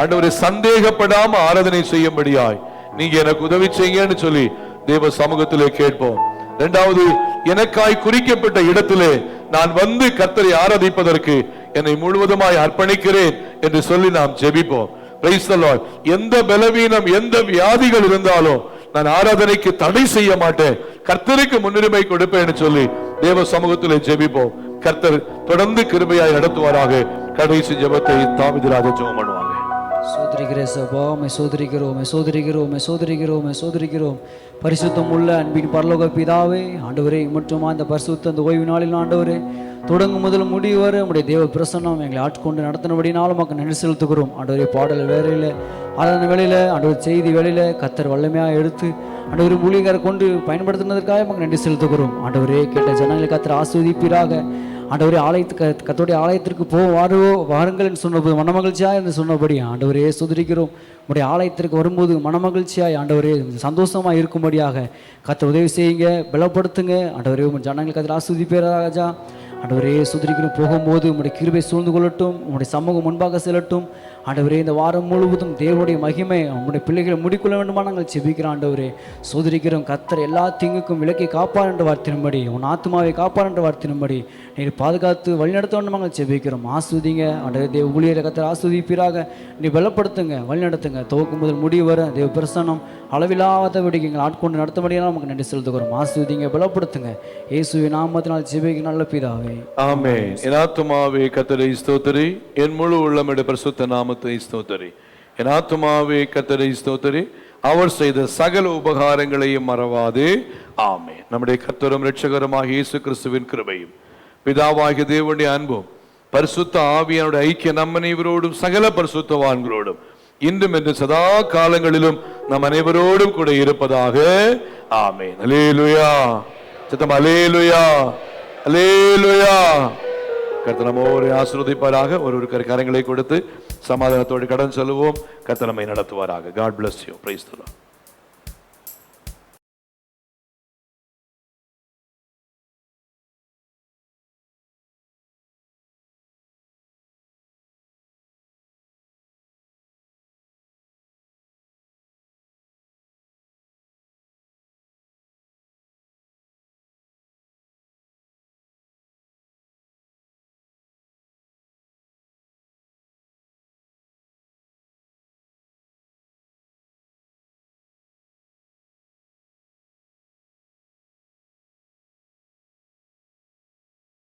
ஆண்டவரே சந்தேகப்படாம ஆராதனை செய்யும்படியாய் நீங்க எனக்கு உதவி செய்யுங்கன்னு சொல்லி தேவ சமூகத்திலே கேட்போம். இரண்டாவது, எனக்காய் குறிக்கப்பட்ட இடத்திலே நான் வந்து கர்த்தரை ஆராதிப்பதற்கு என்னை முழுவதுமாய் அர்ப்பணிக்கிறேன் என்று சொல்லி நாம் ஜெபிப்போம். Price the Lord. எந்த பலவீனம், எந்த வியாதிகள் இருந்தாலும் நான் ஆராதனைக்கு தடை செய்ய மாட்டேன், கர்த்தருக்கு முன்னுரிமை கொடுப்பேன் சொல்லி தேவ சமூகத்திலே ஜெபிப்போம். கர்த்தர் தொடர்ந்து கிருபையாய் நடத்துவாராக. கடைசி ஜெபத்தை தாவீது ராஜா ஜெபம் பண்ணுவாங்க. சோதரிகிறோம் பரிசுத்தம் உள்ள அன்பின் பரலோக பிதாவே, ஆண்டவரே, மற்றும் அந்த பரிசுத்த அந்த ஓய்வு நாளில் ஆண்டவரே தொடங்கும் முதல் முடிவு வரை உடைய தேவ பிரசன்னம் எங்களை ஆட்கொண்டு நடத்தினபடினாலும் மக்கள் நன்றி செலுத்துகிறோம். ஆண்டவரே, பாடல் வேலையில், ஆராதனை வேலையில், ஆண்டவர் செய்தி வேலையில் கர்த்தர் வல்லமையாக எடுத்து ஆண்டவர் ஊழியக்காரரை கொண்டு பயன்படுத்தினதற்காக மக்கள் நன்றி செலுத்துகிறோம். ஆண்டவரே, கேட்ட ஜனங்களை கர்த்தர் ஆசீர்வதிப்பீராக. ஆண்டவரே, கர்த்தருடைய ஆலயத்திற்கு வாருங்கள் என்று சொன்னபோது மனமகிழ்ச்சியாய் என்று சொன்னபடி ஆண்டவரே சுதரிக்கிறோம். உடைய ஆலயத்திற்கு வரும்போது மனமகிழ்ச்சியாய் ஆண்டவரே சந்தோஷமாக இருக்கும்படியாக கர்த்தர் உதவி செய்யுங்க, பலப்படுத்துங்க. ஆண்டவரே, ஜனங்களை கர்த்தர் ஆசீர்வதிப்பீராக. ஆண்டவரே சுதரிக்கிறோம். போகும்போது உங்களுடைய கிருபை சூழ்ந்து கொள்ளட்டும், உங்களுடைய சமூகம் முன்பாக செல்லட்டும். ஆண்டவரே, இந்த வாரம் முழுவதும் தேவனுடைய மகிமை உங்களுடைய பிள்ளைகளை முடிக்கொள்ள வேண்டுமா நாங்கள் செபிக்கிறோம். ஆண்டவரே சோதரிக்கிறோம். கர்த்தர் எல்லா தீங்குக்கும் விலக்கி காப்பார் என்ற வார்த்தையின்படி, உன் ஆத்மாவை காப்பார் என்ற வார்த்தையின்படி நீர் பாதுகாத்து வழிநடத்த வேண்டும் நாங்கள் செபிக்கிறோம். ஆஸ்வதிங்க ஆண்டவரே. தேவ ஊழியரை கர்த்தர் ஆஸ்வதிப்பீராக. நீ பலப்படுத்துங்க, வழிநடத்துங்க. துவக்கும் முதல் முடிவு வர தேவ பிரசன்னம் அளவில்லாதபடி எங்கள் ஆட்கொண்டு நடத்தபடியாக நமக்கு நன்றி செலுத்துகிறோம். ஆஸ்வதிங்க, பலப்படுத்துங்க. இயேசுவின் நாமத்தினால் செபிக்கிற நல்ல பிதாவே, ஆமென். என் ஆத்துமாவே கர்த்தரை ஸ்தோத்திரி, என் முழு உள்ளமுடைய பரிசுத்த நாமத்தை ஸ்தோத்திரி. என் ஆத்துமாவே கர்த்தரை ஸ்தோத்திரி, அவர் செய்த சகல உபகாரங்களையும் மறவாதே. ஆமென். நம்முடைய கர்த்தரும் இரட்சகருமாகிய இயேசு கிறிஸ்துவின் கிருபையும் பிதாவாகிய தேவனுடைய அன்பும் பரிசுத்த ஆவியானுடைய ஐக்கிய நம் அனைவரோடும் சகல பரிசுத்தவான்களோடும் இன்றும் என்று சதா காலங்களிலும் நம் அனைவரோடும் கூட இருப்பதாக. ஆமென். அல்லேலூயா. சத்தம் அல்லேலூயா, அல்லேலூயா. கர்த்தர் நம்மை ஆசீர்வதிப்பாராக. ஒருவருக்கு கரங்களை கொடுத்து சமாதானத்தோடு கடன் சொல்லுவோம். கர்த்தர் நம்மை நடத்துவாராக. God bless you. Praise the Lord.